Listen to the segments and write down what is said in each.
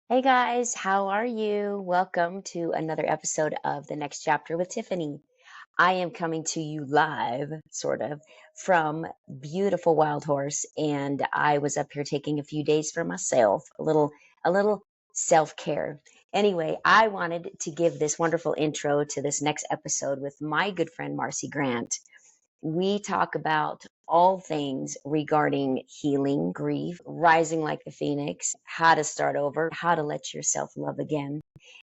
Hey guys, how are you? Welcome to another episode of The Next Chapter with Tiffany. I am coming to you live, sort of, from beautiful Wild Horse, and I was up here taking a few days for myself, a little self-care. Anyway, I wanted to give this wonderful intro to this next episode with my good friend Marcy Grant. We talk about all things regarding healing, grief, rising like the phoenix, how to start over, how to let yourself love again.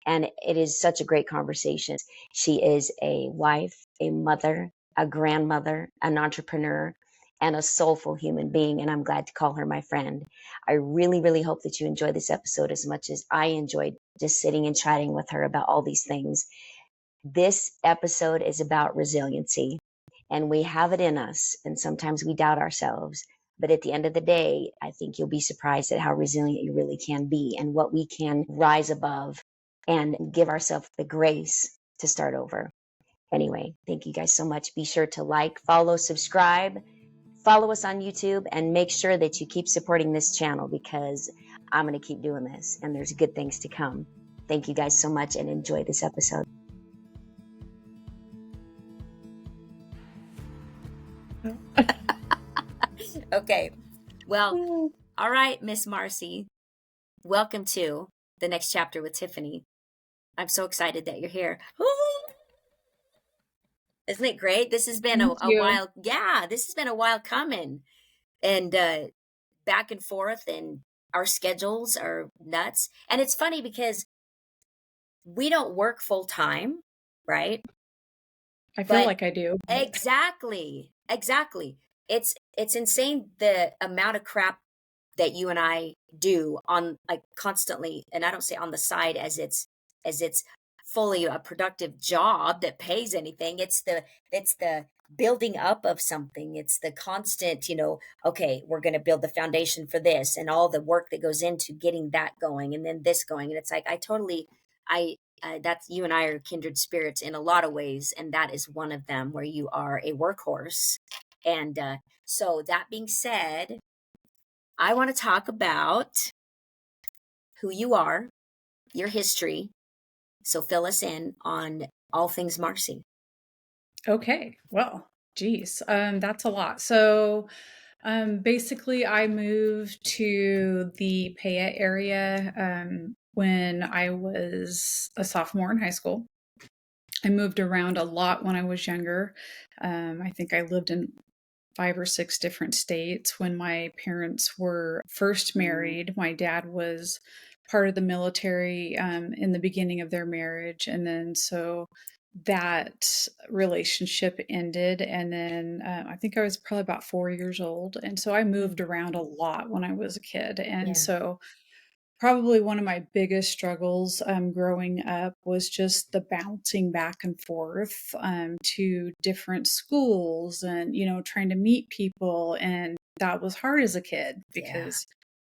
And it is such a great conversation. She is a wife, a mother, a grandmother, an entrepreneur, and a soulful human being. And I'm glad to call her my friend. I really, really hope that you enjoy this episode as much as I enjoyed just sitting and chatting with her about all these things. This episode is about resiliency, and we have it in us, and sometimes we doubt ourselves. But at the end of the day, I think you'll be surprised at how resilient you really can be and what we can rise above and give ourselves the grace to start over. Anyway, thank you guys so much. Be sure to like, follow, subscribe, follow us on YouTube, and make sure that you keep supporting this channel because I'm going to keep doing this and there's good things to come. Thank you guys so much and enjoy this episode. Okay. Well, all right, Miss Marcy. Welcome to The Next Chapter with Tiffany. I'm so excited that you're here. Isn't it great? This has been a Thank you. while. Yeah, this has been a while coming. And back and forth, and our schedules are nuts. And it's funny because we don't work full time, right? I feel But like I do, but exactly. It's insane the amount of crap that you and I do on like constantly, and I don't say on the side as it's fully a productive job that pays anything. It's the building up of something. It's the constant, okay, we're going to build the foundation for this and all the work that goes into getting that going and then this going. And it's like I that's you and I are kindred spirits in a lot of ways, and that is one of them where you are a workhorse. And so that being said, I want to talk about who you are, your history. So fill us in on all things Marcy. okay. Well, geez, that's a lot. So, basically, I moved to the Payette area when I was a sophomore in high school. I moved around a lot when I was younger. I think I lived in 5 or 6 different states when my parents were first married. My dad was part of the military in the beginning of their marriage. And then so that relationship ended. And then I think I was probably about 4 years old. And so I moved around a lot when I was a kid. And Yeah. so probably one of my biggest struggles growing up was just the bouncing back and forth to different schools and, trying to meet people. And that was hard as a kid Yeah. because,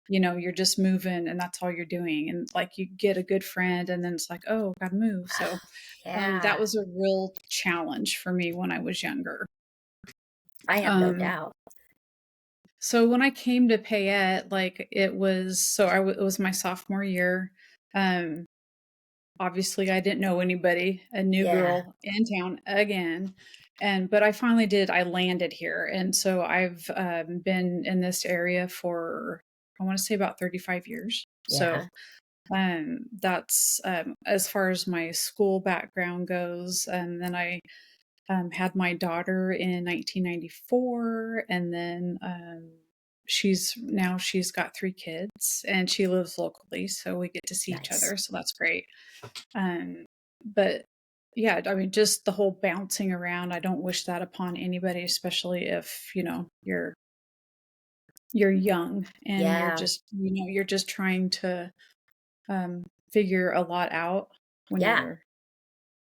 you're just moving and that's all you're doing. And like you get a good friend and then it's like, oh, gotta move. So that Yeah. was a real challenge for me when I was younger. I have no Um, doubt. so when I came to Payette, like it was my sophomore year. Um, Obviously I didn't know anybody, a new Yeah. girl in town again. But I finally did, I landed here. And so I've been in this area for, I want to say about 35 years. So Yeah. that's as far as my school background goes. And then I had my daughter in 1994, and then she's got 3 kids, and she lives locally, so we get to see each Nice. other. So that's great. But yeah, I mean, just the whole bouncing around. I don't wish that upon anybody, especially if you're young and you're Yeah. just you're just trying to figure a lot out when Yeah. you're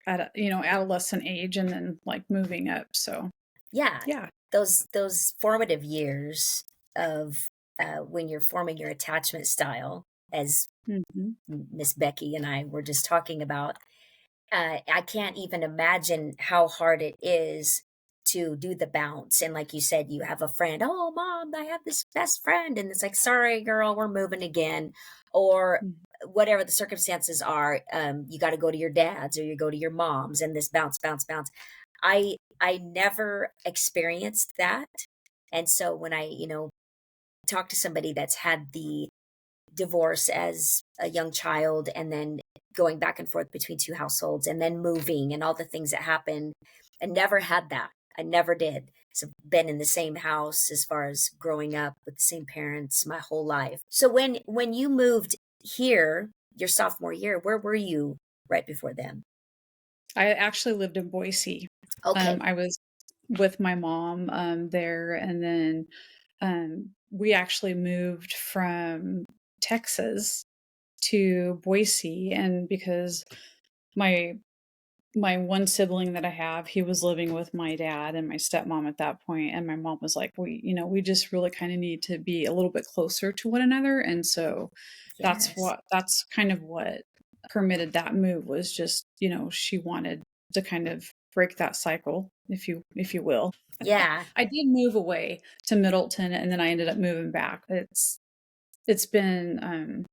at adolescent age and then like moving up. So Yeah. yeah. Those formative years of when you're forming your attachment style, as Mhm. Miss Becky and I were just talking about. I can't even imagine how hard it is to do the bounce. And like you said, you have a friend, oh, mom, I have this best friend. And it's like, sorry, girl, we're moving again. Or Mm. whatever the circumstances are, you got to go to your dad's or you go to your mom's, and this bounce, bounce, bounce. I never experienced that. And so when I, talk to somebody that's had the divorce as a young child and then going back and forth between two households and then moving and all the things that happen, I never had that. I never did. So been in the same house as far as growing up with the same parents my whole life. So when you moved here your sophomore year, where were you right before then? I actually lived in Boise. Okay. I was with my mom there, and then we actually moved from Texas to Boise, and because my my one sibling that I have, he was living with my dad and my stepmom at that point, and my mom was like, we just really kind of need to be a little bit closer to one another, and so Yes. that's kind of what permitted that move, was just, she wanted to kind of break that cycle, if you will. Yeah. I did move away to Middleton, and then I ended up moving back. It's been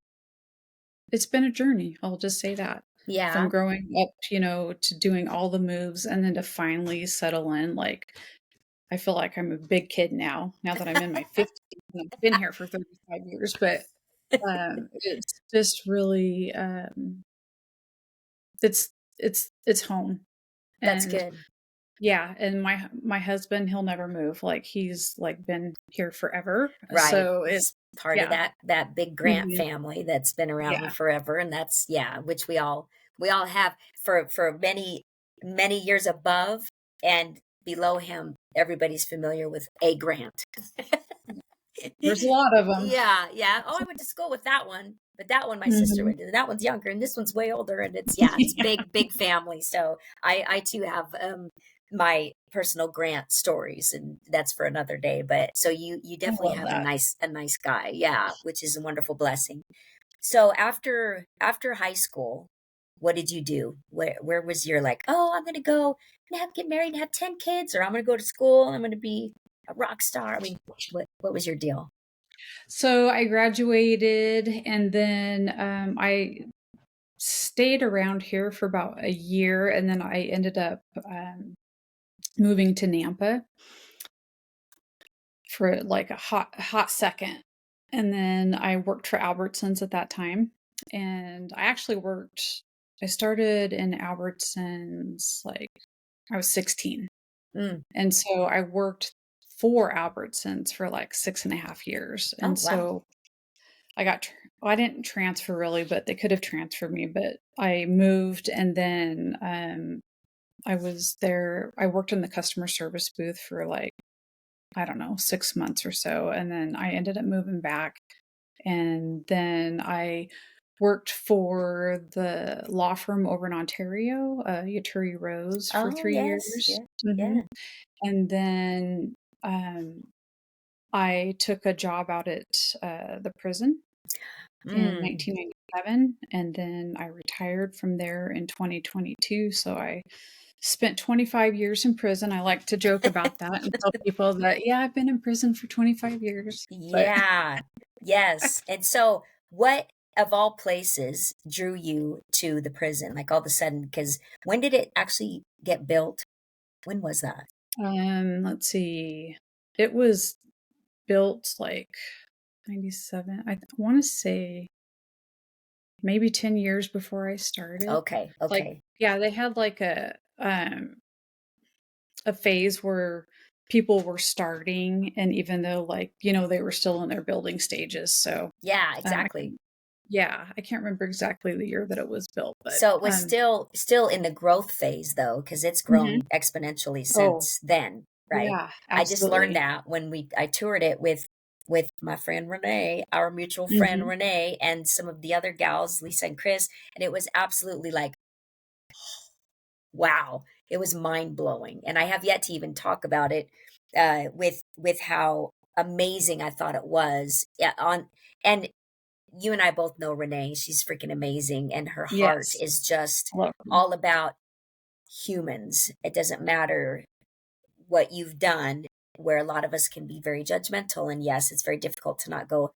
it's been a journey, I'll just say that. From Yeah. growing up, to doing all the moves and then to finally settle in, like, I feel like I'm a big kid now that I'm in my 50s and I've been here for 35 years, but, it's just really, it's home, That's and good. yeah, and my husband, he'll never move, like, he's, like, been here forever, Right. so it's He's part of yeah. that big Grant Mhm. family that's been around Yeah. forever, and that's, yeah, which we all have for many years above and below him. Everybody's familiar with a Grant. There's a lot of 'em. Yeah, yeah. Oh, I went to school with that one, but that one my sister Mhm. went to. That one's younger, and this one's way older. And it's, yeah, it's big family. So I too have my personal Grant stories, and that's for another day. But so you I definitely love have a that. nice guy, yeah, which is a wonderful blessing. So after high school, what did you do? Where was your like? Oh, I'm gonna go and get married and have 10 kids, or I'm gonna go to school. I'm gonna be a rock star. I mean, what was your deal? So I graduated, and then I stayed around here for about a year, and then I ended up moving to Nampa for like a hot second. And then I worked for Albertsons at that time. And I started in Albertsons like I was 16. Mm. And so I worked for Albertsons for like 6.5 years. Oh, And wow. so I didn't transfer really, but they could have transferred me. But I moved, and then I was there. I worked in the customer service booth for like, I don't know, 6 months or so. And then I ended up moving back. And then I worked for the law firm over in Ontario, Yaturi Rose, for Oh, 3 years. yes. Yeah. hmm Yeah. And then I took a job out at the prison in Mm. 1997, and then I retired from there in 2022. So I spent 25 years in prison. I like to joke about that and tell people that, yeah, I've been in prison for 25 years. But Yeah. Yes. And so, what of all places drew you to the prison? Like all of a sudden, because when did it actually get built? When was that? let's see. It was built like 97. I want to say maybe 10 years before I started. Okay. Like, Okay. yeah, they had like a phase where people were starting, and even though, like, they were still in their building stages. So Yeah. I Exactly. can yeah, I can't remember exactly the year that it was built, but So it was still in the growth phase though, because it's Mhm. grown exponentially Oh, since then, right? yeah, I just learned absolutely. that when I toured it with my friend Renee, our mutual friend Mhm. Renee, and some of the other gals, Lisa and Chris, and it was absolutely like, wow, it was mind blowing. And I have yet to even talk about it with how amazing I thought it was. Yeah, and you and I both know Renee. She's freaking amazing, and her heart Yes. is just Love her. all about humans. It doesn't matter what you've done, where a lot of us can be very judgmental. And yes, it's very difficult to not go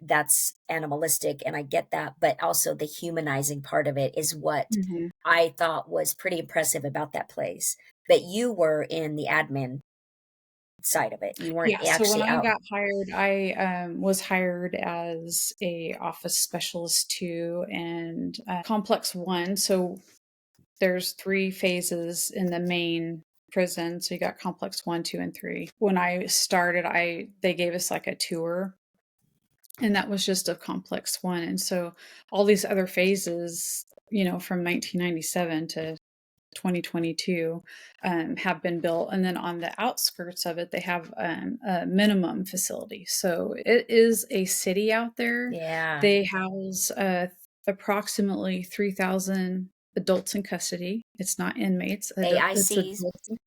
that's animalistic, and I get that, but also the humanizing part of it is what Mhm. I thought was pretty impressive about that place. But you were in the admin side of it. You weren't Yeah, so when actually I out. got hired, I, was hired as a office specialist 2 and, complex 1, so there's 3 phases in the main prison, so you got complex 1, 2, and 3. When I started, I they gave us, like, a tour, and that was just of complex 1, and so all these other phases, from 1997 to 2022, have been built, and then on the outskirts of it, they have, a minimum facility. So it is a city out there. Yeah. They house, approximately 3,000 adults in custody. It's not inmates, it's AICs. adults. Yes,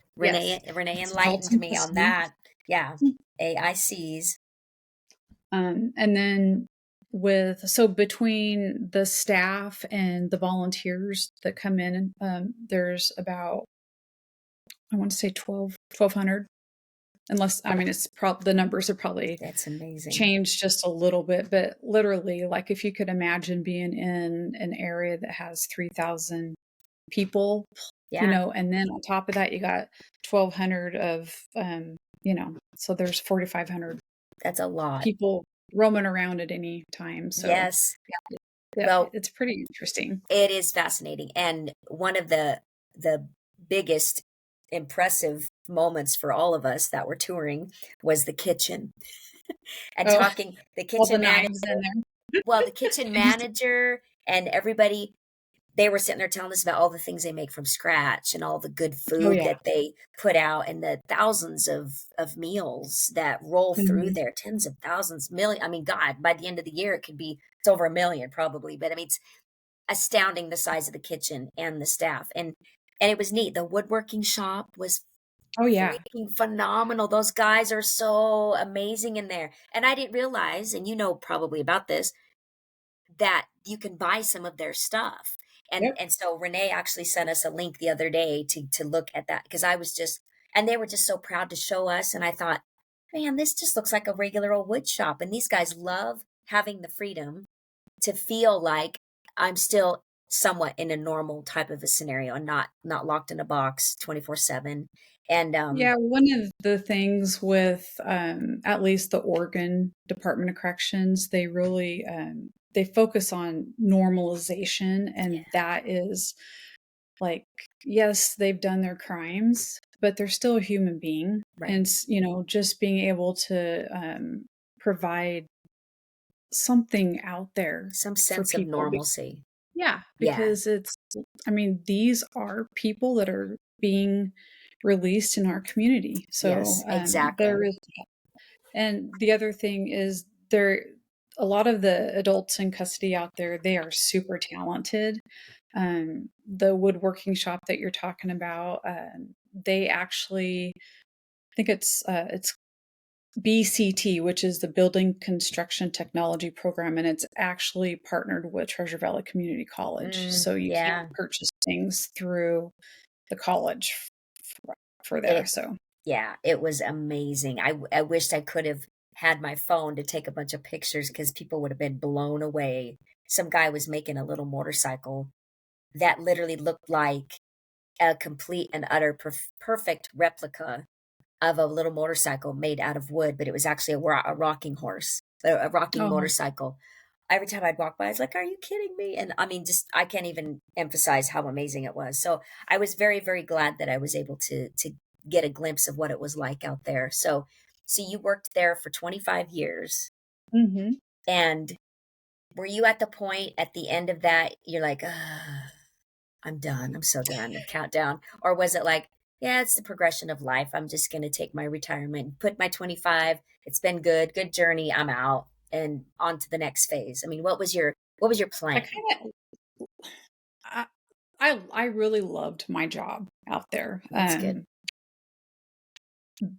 Renee it's adults enlightened in me on custody. that. Yeah. AICs. And then between the staff and the volunteers that come in, there's about, I want to say 1,200, unless, I mean, it's the numbers have probably That's amazing. changed just a little bit, but literally, like, if you could imagine being in an area that has 3,000 people, Yeah. and then on top of that, you got 1,200 of, so there's 4,500 That's a lot. people roaming around at any time. So Yes. yeah, Well, it's pretty interesting. it is fascinating, and one of the biggest impressive moments for all of us that were touring was the kitchen, and Oh, talking the all the kitchen manager. knives in there. Well, the kitchen manager and everybody, they were sitting there telling us about all the things they make from scratch and all the good Oh, food yeah. that they put out and the thousands of meals that roll through Mhm. there, tens of thousands, million. I mean, God, by the end of the year, it could be, it's over a million probably. But I mean, it's astounding the size of the kitchen and the staff. And it was neat. The woodworking shop was Oh, yeah. freaking phenomenal. Those guys are so amazing in there. And I didn't realize, and you know probably about this, that you can buy some of their stuff. And Yep. and so Renee actually sent us a link the other day to look at that because I was just, and they were just so proud to show us. And I thought, man, this just looks like a regular old wood shop. And these guys love having the freedom to feel like I'm still somewhat in a normal type of a scenario and not locked in a box 24/7. And Yeah, one of the things with, at least the Oregon Department of Corrections, they really, they focus on normalization, yeah, and that is, like, yes, they've done their crimes, but they're still a human being, right. and, just being able to, provide something out there Some for sense of people. normalcy. Yeah, Yeah. because I mean, these are people that are being released in our community. So, Yes, exactly. there is, and the other thing is a lot of the adults in custody out there, they are super talented. The woodworking shop that you're talking about, they actually, I think it's BCT, which is the Building Construction Technology Program, and it's actually partnered with Treasure Valley Community College. So you can Yeah. purchase things through the college for there. It So, Yeah, it was amazing. I wished I could have had my phone to take a bunch of pictures because people would have been blown away. Some guy was making a little motorcycle that literally looked like a complete and utter perfect replica of a little motorcycle made out of wood, but it was actually a rocking horse, a rocking oh, motorcycle. Every time I'd walk by, I was like, "Are you kidding me?" And I mean, just I can't even emphasize how amazing it was. So I was very, very glad that I was able to get a glimpse of what it was like out there. So you worked there for 25 years, hmm and were you at the point at the end of that you're like, I'm done. I'm so done. Countdown. Or was it like, yeah, it's the progression of life. I'm just going to take my retirement, put my 25. It's been good, good journey. I'm out and on to the next phase. I mean, what was your I plan? kind of, I really loved my job out there. That's good.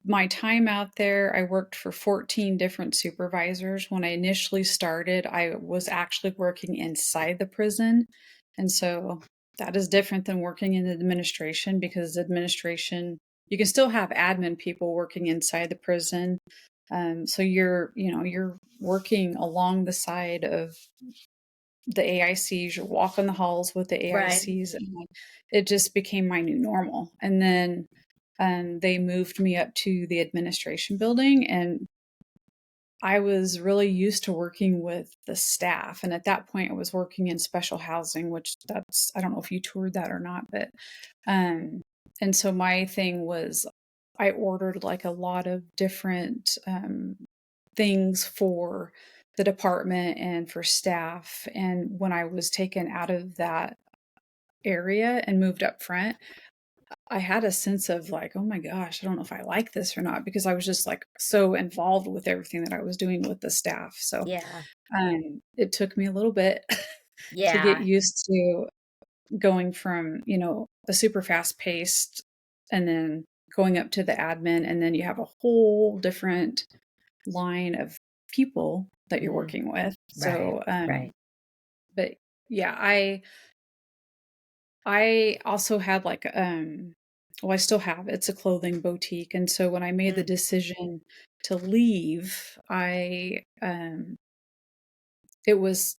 My time out there, I worked for 14 different supervisors. When I initially started, I was actually working inside the prison. And so that is different than working in administration because administration, you can still have admin people working inside the prison. So you're working along the side of the AICs, you walk in the halls with the Right. AICs, and like, it just became my new normal. And then they moved me up to the administration building, and I was really used to working with the staff. And at that point, I was working in special housing, which that's, I don't know if you toured that or not, but, um, and so my thing was I ordered like a lot of different things for the department and for staff. And when I was taken out of that area and moved up front, I had a sense of like, oh my gosh, I don't know if I like this or not, because I was just like so involved with everything that I was doing with the staff. So Yeah. it took me a little bit to get Yeah. used to going from, a super fast paced and then going up to the admin. And then you have a whole different line of people that you're Mm, working with. right. So, Right. but yeah, I also had like, well, I still have, it's a clothing boutique. And so when I made the Mm, decision to leave, it was,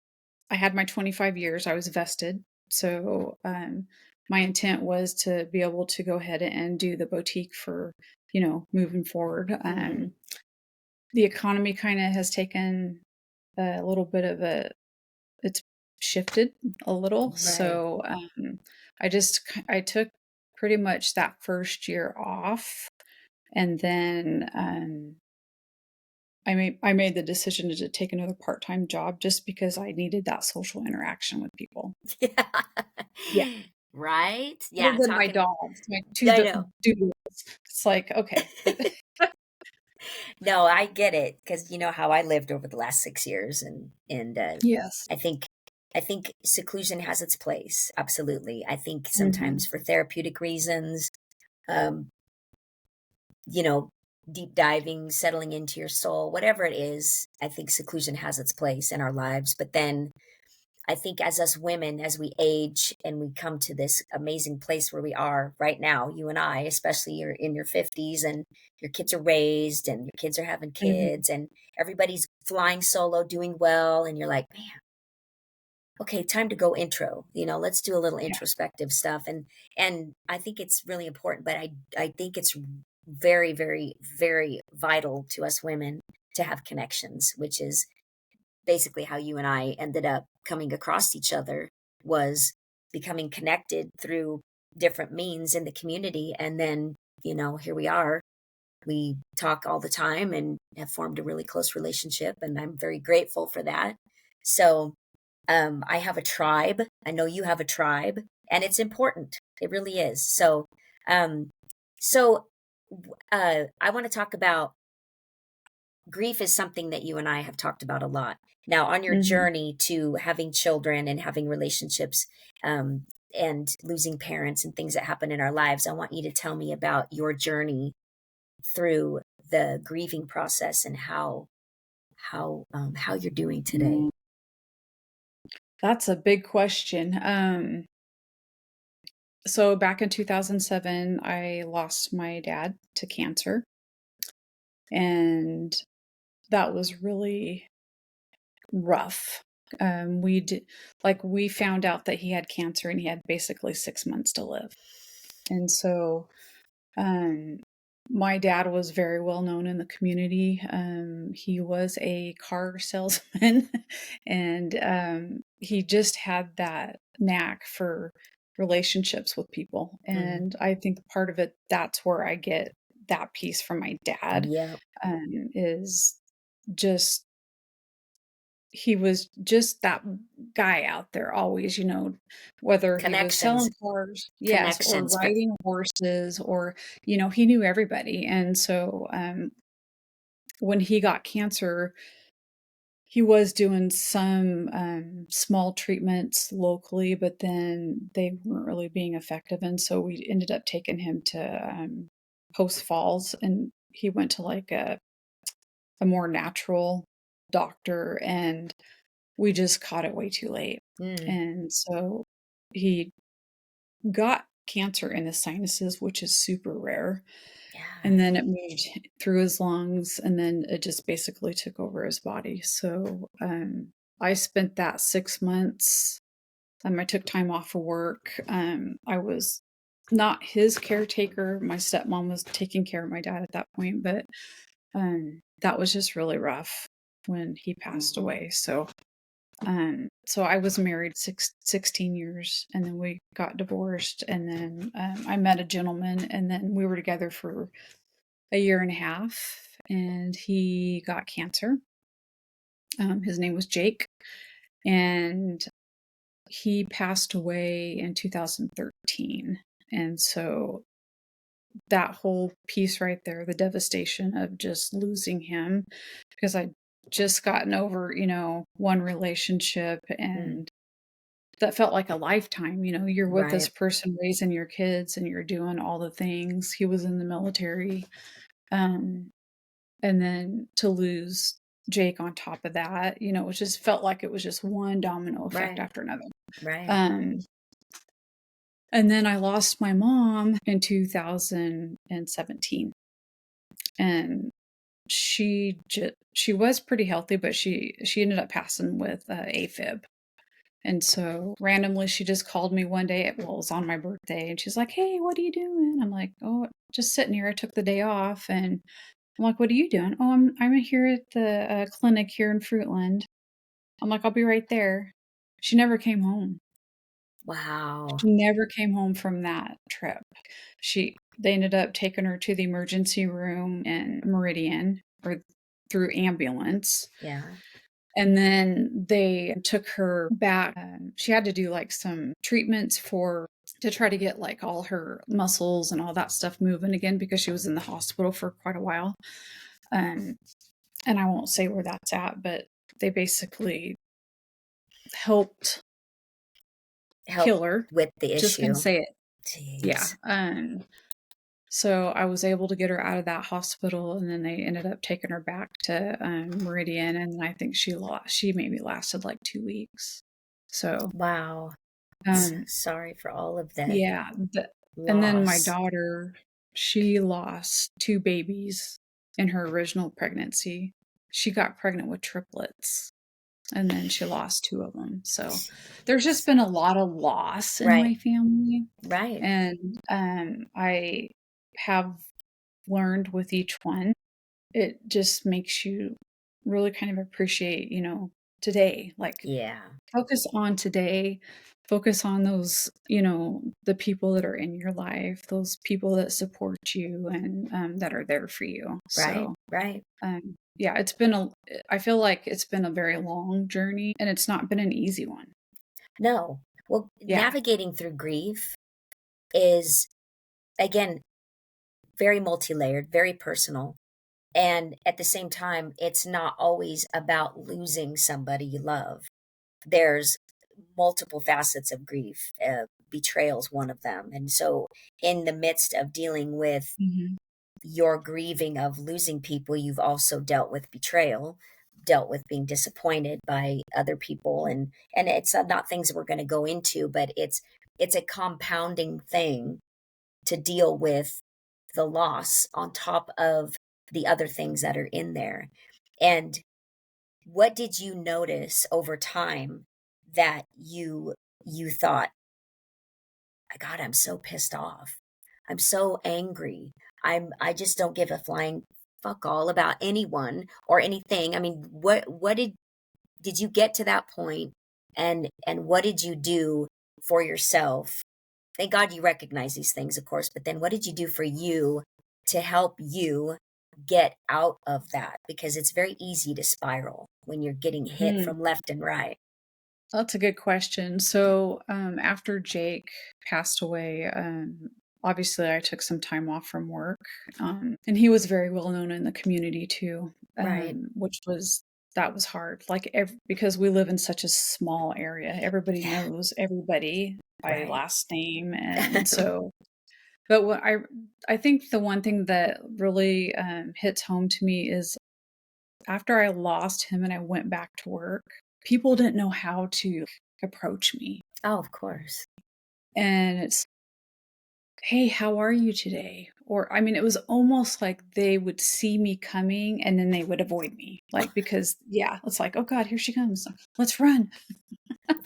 I had my 25 years, I was vested. So, my intent was to be able to go ahead and do the boutique for, moving forward. mm, The economy kind of has taken a little bit of it's shifted a little. right. So, I took pretty much that first year off, and then, I made the decision to take another part-time job just because I needed that social interaction with people. Yeah, Yeah. Right. other Yeah. than my Talking. dogs, my 2 I know. doodles. It's like, okay, but No, I get it because you know how I lived over the last 6 years, and yes. I think I think seclusion has its place. Absolutely, I think sometimes Mhm. for therapeutic reasons, um, you know, deep diving, settling into your soul, whatever it is, I think seclusion has its place in our lives. But then I think as us women, as we age and we come to this amazing place where we are right now, you and I, especially you're in your 50s and your kids are raised and your kids are having Mhm. kids and everybody's flying solo, doing well. And you're like, man, okay, time to go intro. Let's do a little Yeah. introspective stuff. And I think it's really important, but I think it's very, very, very vital to us women to have connections, which is basically how you and I ended up coming across each other was becoming connected through different means in the community. And then, here we are. We talk all the time and have formed a really close relationship. And I'm very grateful for that. So, I have a tribe. I know you have a tribe, and it's important. It really is. Um, so, I want to talk about grief is something that you and I have talked about a lot. Now, on your Mhm. journey to having children and having relationships, and losing parents and things that happen in our lives, I want you to tell me about your journey through the grieving process and how you're doing today. That's a big question. So back in 2007, I lost my dad to cancer, and that was really rough. We found out that he had cancer and he had basically 6 months to live. And so, um, my dad was very well known in the community. He was a car salesman and, he just had that knack for relationships with people. Mm, And I think part of it, that's where I get that piece from my dad, yep. is just he was just that guy out there always, whether he was Connections, selling cars, yes, or connections. riding horses, or, he knew everybody. And so, when he got cancer, he was doing some small treatments locally, but then they weren't really being effective. And so we ended up taking him to Post Falls, and he went to like a more natural doctor, and we just caught it way too late. Mm, And so he got cancer in his sinuses, which is super rare. yeah, and then it moved through his lungs, and then it just basically took over his body. So I spent that 6 months. I took time off of work. I was not his caretaker. My stepmom was taking care of my dad at that point, but that was just really rough when he passed away. So I was married 16 years, and then we got divorced, and then I met a gentleman, and then we were together for a year and a half, and he got cancer. His name was Jake, and he passed away in 2013. And so that whole piece right there, the devastation of just losing him, because I just gotten over, one relationship, and that felt like a lifetime. You're with this Right. person raising your kids and you're doing all the things. He was in the military. Um, and then to lose Jake on top of that, it just felt like it was just one domino effect Right. after another. Right. Um, and then I lost my mom in 2017, and she was pretty healthy, but she ended up passing with AFib. And so randomly, she just called me one day. Well, it was on my birthday, and she's like, "Hey, what are you doing?" I'm like, "Oh, just sitting here. I took the day off." And I'm like, "What are you doing?" "Oh, I'm here at the clinic here in Fruitland." I'm like, "I'll be right there." She never came home. Wow. She never came home from that trip. They ended up taking her to the emergency room in Meridian, or through ambulance. Yeah. And then they took her back. She had to do like some treatments to try to get like all her muscles and all that stuff moving again, because she was in the hospital for quite a while. And I won't say where that's at, but they basically helped Help kill her. with the Just gonna issue. say it. Yeah. Jeez. So I was able to get her out of that hospital, and then they ended up taking her back to Meridian, and I think she maybe lasted like 2 weeks. So Wow. um, Sorry for all of that yeah, and then my loss. daughter, she lost 2 babies in her original pregnancy. She got pregnant with triplets, and then she lost 2 of them. So there's just been a lot of loss in Right. my family, Right. and I have learned with each one, it just makes you really kind of appreciate, today. Like, Yeah. focus on today, focus on those, the people that are in your life, those people that support you, and that are there for you. Right. So, Right. yeah, I feel like it's been a very long journey, and it's not been an easy one. No. Well, Yeah. navigating through grief is, again, very multi-layered, very personal. And at the same time, it's not always about losing somebody you love. There's multiple facets of grief. Betrayal's one of them. And so, in the midst of dealing with Mhm. your grieving of losing people, you've also dealt with betrayal, dealt with being disappointed by other people, and it's not things that we're going to go into, but it's a compounding thing to deal with the loss on top of the other things that are in there. And what did you notice over time that you thought, God, I'm so pissed off. I'm so angry. I just don't give a flying fuck all about anyone or anything. I mean, what did you get to that point, and what did you do for yourself? Thank God you recognize these things, of course, but then what did you do for you to help you get out of that? Because it's very easy to spiral when you're getting hit Hmm. from left and right. That's a good question. So, after Jake passed away, obviously I took some time off from work, and he was very well known in the community too, Right. which was that was hard. Like, because we live in such a small area, everybody Yeah. knows everybody by Right. last name, and so. But what I think the one thing that really hits home to me is after I lost him and I went back to work, people didn't know how to approach me. Oh, of course. And it's, "Hey, how are you today?" or I mean, it was almost like they would see me coming and then they would avoid me. Like, because yeah, it's like, oh God, here she comes. Let's run.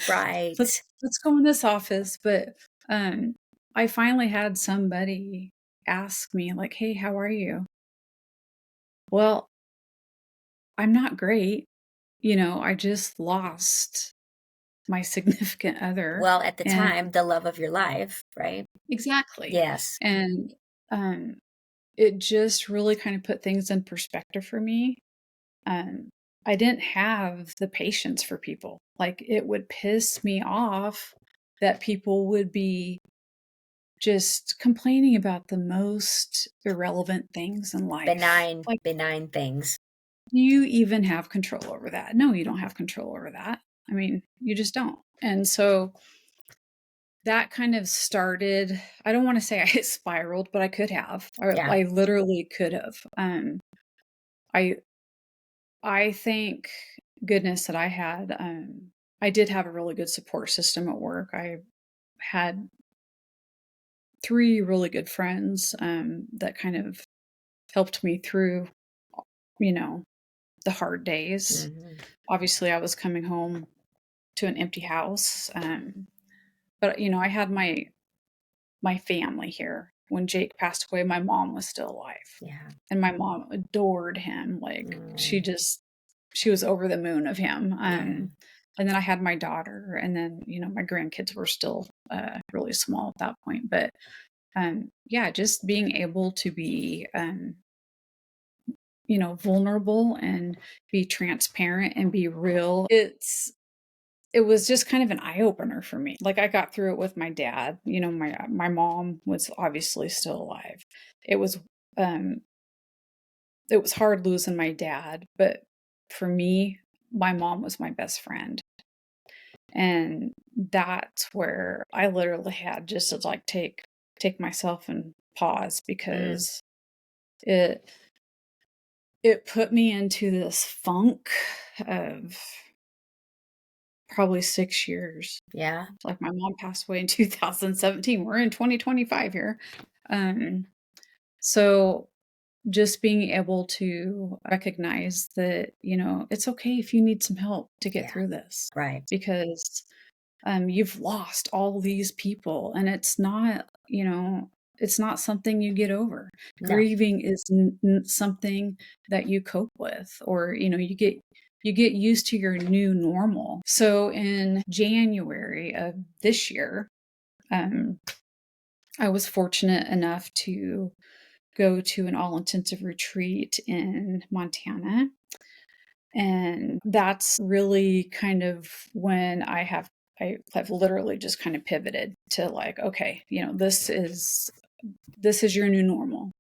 Right. Let's go in this office. But I finally had somebody ask me, like, hey, how are you? Well, I'm not great. I just lost my significant other. Well, at the And time, the love of your life, right? exactly. Yes. And um it just really kind of put things in perspective for me. Um, I didn't have the patience for people. Like, it would piss me off that people would be just complaining about the most irrelevant things in life. Benign, Like, benign things. do you even have control over that? No, you don't have control over that. I mean, you just don't. And so that kind of started, I don't want to say I spiraled, but I could have. Yeah. I literally could have. I I thank goodness that I did have a really good support system at work. I had 3 really good friends, that kind of helped me through, you know, the hard days. Mhm. Obviously, I was coming home to an empty house, but, I had my family here. When Jake passed away, my mom was still alive, Yeah. and my mom adored him. Like, Mm. she was over the moon of him. Yeah. And then I had my daughter, and then, my grandkids were still really small at that point. But yeah, just being able to be, vulnerable and be transparent and be real. It was just kind of an eye opener for me. Like, I got through it with my dad. My mom was obviously still alive. It was um it was hard losing my dad, but for me, my mom was my best friend. And that's where I literally had just to like take myself and pause, Mm. because it it put me into this funk of probably 6 years. Yeah. Like, my mom passed away in 2017. We're in 2025 here. Um, so just being able to recognize that, it's okay if you need some help to get Yeah. through this, Right. because you've lost all these people, and it's not something you get over. No. Grieving is something that you cope with, or you get used to your new normal. So in January of this year, um, I was fortunate enough to go to an all intensive retreat in Montana. And that's really kind of when I have literally just kind of pivoted to, like, okay, this is your new normal.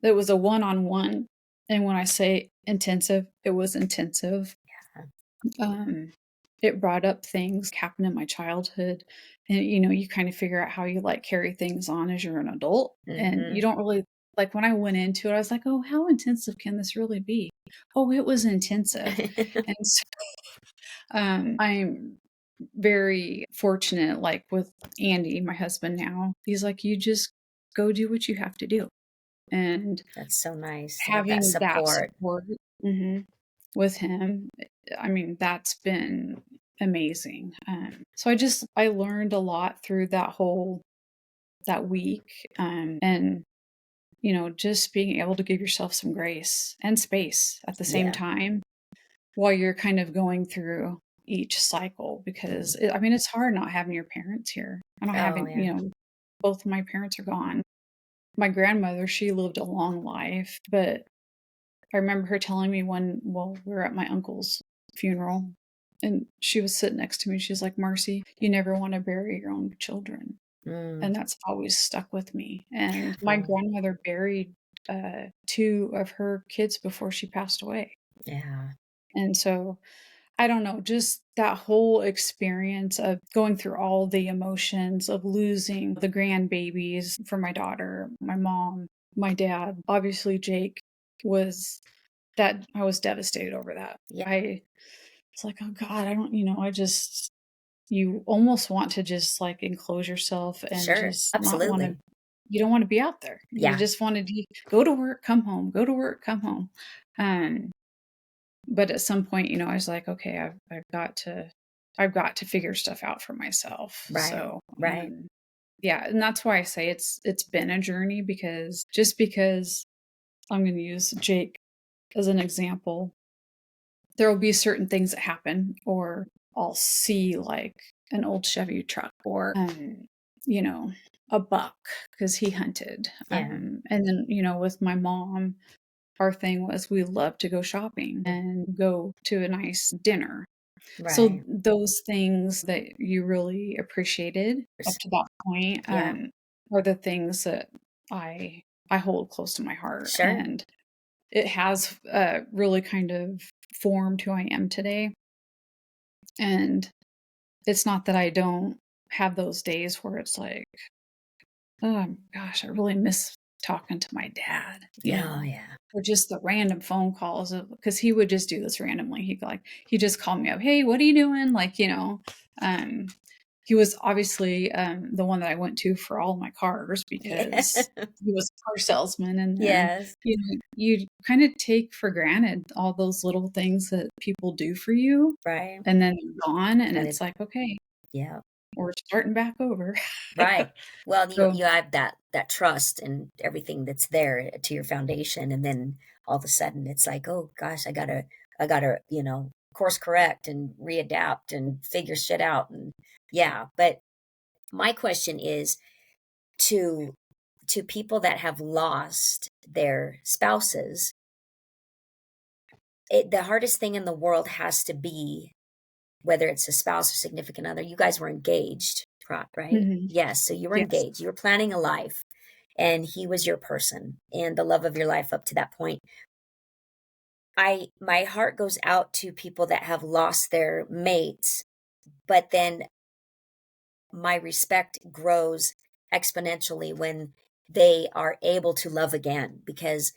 It was a one-on-one. And when I say intensive, it was intensive. Um, it brought up things happened in my childhood. And, you kind of figure out how you like carry things on as you're an adult. And you Mhm. don't really, like, when I went into it, I was like, oh, how intensive can this really be? Oh, it was intensive. And so, I'm very fortunate, like with Andy, my husband now, he's like, you just go do what you have to do. And That's so nice to have that having that support. support, mhm, with him, I mean, that's been amazing. So I learned a lot through that week, and just being able to give yourself some grace and space at the same Yeah. time while you're kind of going through each cycle, because Mm. I mean, it's hard not having your parents here. I don't Oh, having, yeah. both of my parents are gone. My grandmother, she lived a long life, but I remember her telling me we were at my uncle's funeral, and she was sitting next to me. She's like, Marcy, you never want to bury your own children. Mm. And that's always stuck with me. And my Oh, grandmother buried 2 of her kids before she passed away. yeah. And so I don't know, just that whole experience of going through all the emotions of losing the grandbabies for my daughter, my mom, my dad. Obviously, Jake was that I was devastated over that. Yeah. I was like, oh God, I don't, you almost want to just like enclose yourself and Sure. just not want to Absolutely. you don't want to be out there. You Yeah. just want to go to work, come home, go to work, come home. Um, but at some point, I was like, okay, I've got to figure stuff out for myself. Right. So, Right. yeah, and that's why I say it's been a journey, because just because I'm going to use Jake as an example, there will be certain things that happen, or I'll see like an old Chevy truck, or you know, a buck because he hunted. Yeah. And then, with my mom, our thing was we love to go shopping and go to a nice dinner. So Right. those things that you really appreciated up to that point, Yeah. are the things that I I hold close to my heart, Sure. and it has really kind of formed who I am today. And it's not that I don't have those days where it's like, oh gosh, I really miss talking to my dad, Yeah. Yeah. or just the random phone calls, because he would just do this randomly. He just called me up, hey, what are you doing? Um, he was obviously the one that I went to for all my cars, Yeah. because he was a car salesman. And then, Yes. you kind of take for granted all those little things that people do for you, Right. and then they're gone, and And it's like, okay, yeah. we're starting back over. Right. Well, you So, you have that trust and everything that's there to your foundation, and then all of a sudden it's like, oh gosh, I gotta course correct and readapt and figure shit out, and yeah. But my question is to people that have lost their spouses. The hardest thing in the world has to be, whether it's a spouse or significant other. You guys were engaged, right? mhm, Yes, so you were yes. engaged. You were planning a life, and he was your person and the love of your life up to that point. My heart goes out to people that have lost their mates, but then my respect grows exponentially when they are able to love again, because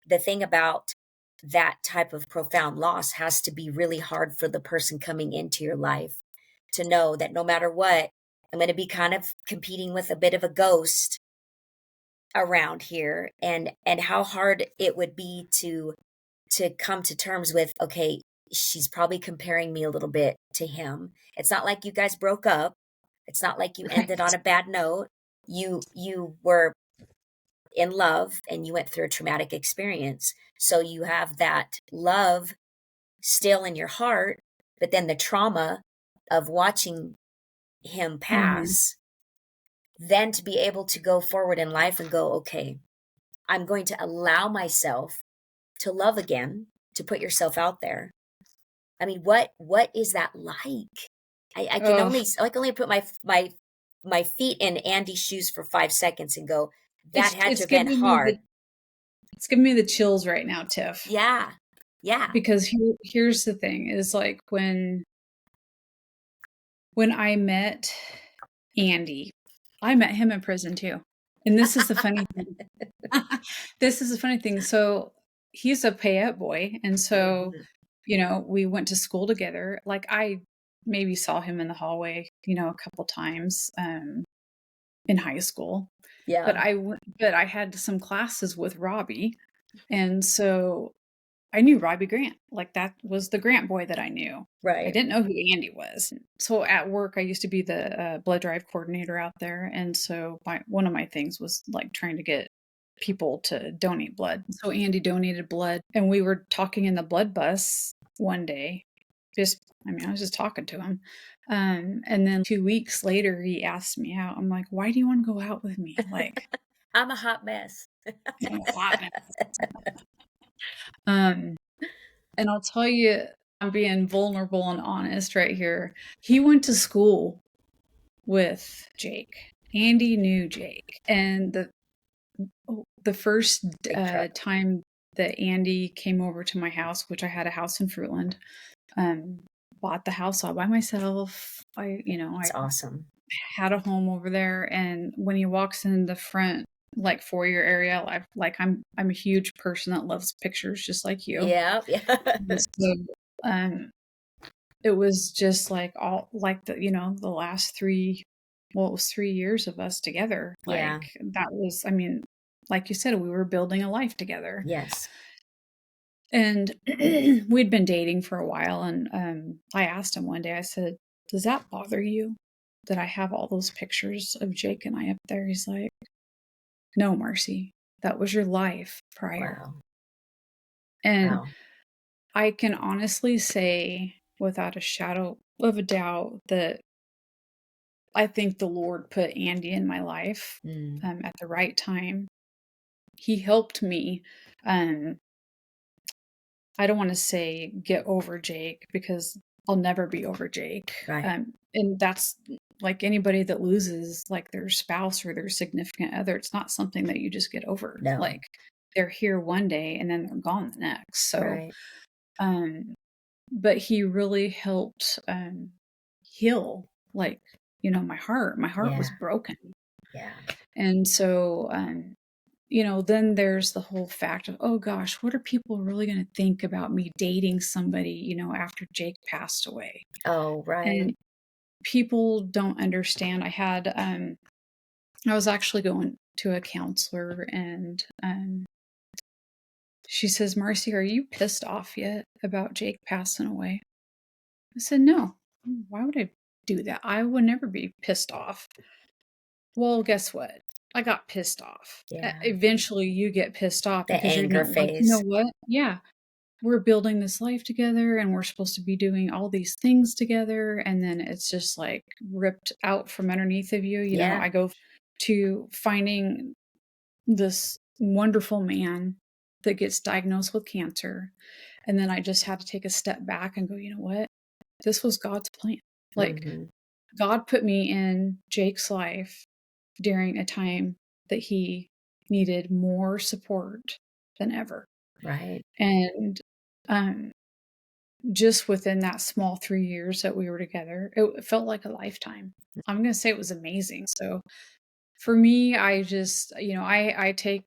the thing about that type of profound loss has to be really hard for the person coming into your life to know that no matter what, I'm going to be kind of competing with a bit of a ghost around here, and how hard it would be to come to terms with, okay, she's probably comparing me a little bit to him. It's not like you guys broke up. It's not like you ended on Right. a bad note. You were in love and you went through a traumatic experience. So you have that love still in your heart, but then the trauma of watching him Mhm, pass, then to be able to go forward in life and go, okay, I'm going to allow myself to love again, to put yourself out there. I mean, what is that like? I can ugh, only I can only put my feet in Andy's shoes for 5 seconds and go, that had to it's have been giving me hard. the chills right now, Tiff. Yeah. Yeah. Because here's the thing, is like when I met Andy, I met him in prison too. And this is the funny thing. This is the funny thing. So he's a pay-up boy, and so, Mhm. we went to school together. Like, I maybe saw him in the hallway, a couple times in high school. But Yeah. I had some classes with Robbie, and so I knew Robbie Grant. Like, that was the Grant boy that I knew. I Right. didn't know who Andy was. So at work, I used to be the blood drive coordinator out there, and so one of my things was like trying to get people to donate blood. So Andy donated blood, and we were talking in the blood bus one day. I was just talking to him. And then 2 weeks later, he asked me out. I'm like, why do you want to go out with me? Like, I'm a hot mess. hot. Um, And I'll tell you, I'm being vulnerable and honest right here. He went to school with Jake. Andy knew Jake. And the first Big truck. time that Andy came over to my house, which I had a house in Fruitland, um, bought the house all by myself. I It's awesome. had a home over there. And when he walks in the front, like, foyer area, I'm a huge person that loves pictures, just like you. Yeah. Yeah. So, um, it was just like all like the last 3 well, it was 3 years of us together. Yeah. Like, that was, I mean, like you said, we were building a life together. Yes. And we'd been dating for a while, and I asked him one day, I said, "Does that bother you that I have all those pictures of Jake and I up there?" He's like, "No, Marcy, that was your life prior." Wow. And Wow. I can honestly say, without a shadow of a doubt, that I think the Lord put Andy in my life Mm. at the right time. He helped me. Um, I don't want to say get over Jake, because I'll never be over Jake. Right. And that's like anybody that loses like their spouse or their significant other. It's not something that you just get over. No. Like, they're here one day and then they're gone the next. So, Right. um, but he really helped heal, like, my heart. My heart Yeah. was broken. Yeah. And so, then there's the whole fact of, oh gosh, what are people really going to think about me dating somebody, after Jake passed away? Oh, right. And people don't understand. I was actually going to a counselor, and she says, "Marcy, are you pissed off yet about Jake passing away?" I said, "No. Why would I do that? I would never be pissed off." Well, guess what? I got pissed off. Yeah. Eventually, you get pissed off The because you're anger like, you know phase. what? Yeah, we're building this life together and we're supposed to be doing all these things together. And then it's just like ripped out from underneath of you. Yeah. I go to finding this wonderful man that gets diagnosed with cancer. And then I just had to take a step back and go, you know what? This was God's plan. Like, Mm-hmm. God put me in Jake's life during a time that he needed more support than ever. Right. And um, just within that small 3 years that we were together, it felt like a lifetime. I'm going to say it was amazing. So for me, I just, I take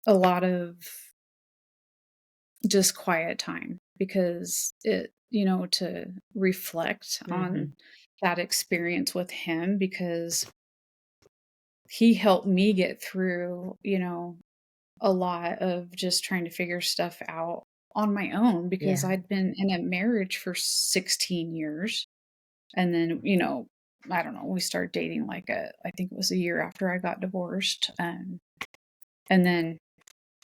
a lot of just quiet time, because to reflect Mm-hmm. on that experience with him, because he helped me get through, a lot of just trying to figure stuff out on my own, because Yeah. I'd been in a marriage for 16 years. And then, I don't know, we started dating I think it was a year after I got divorced. And then,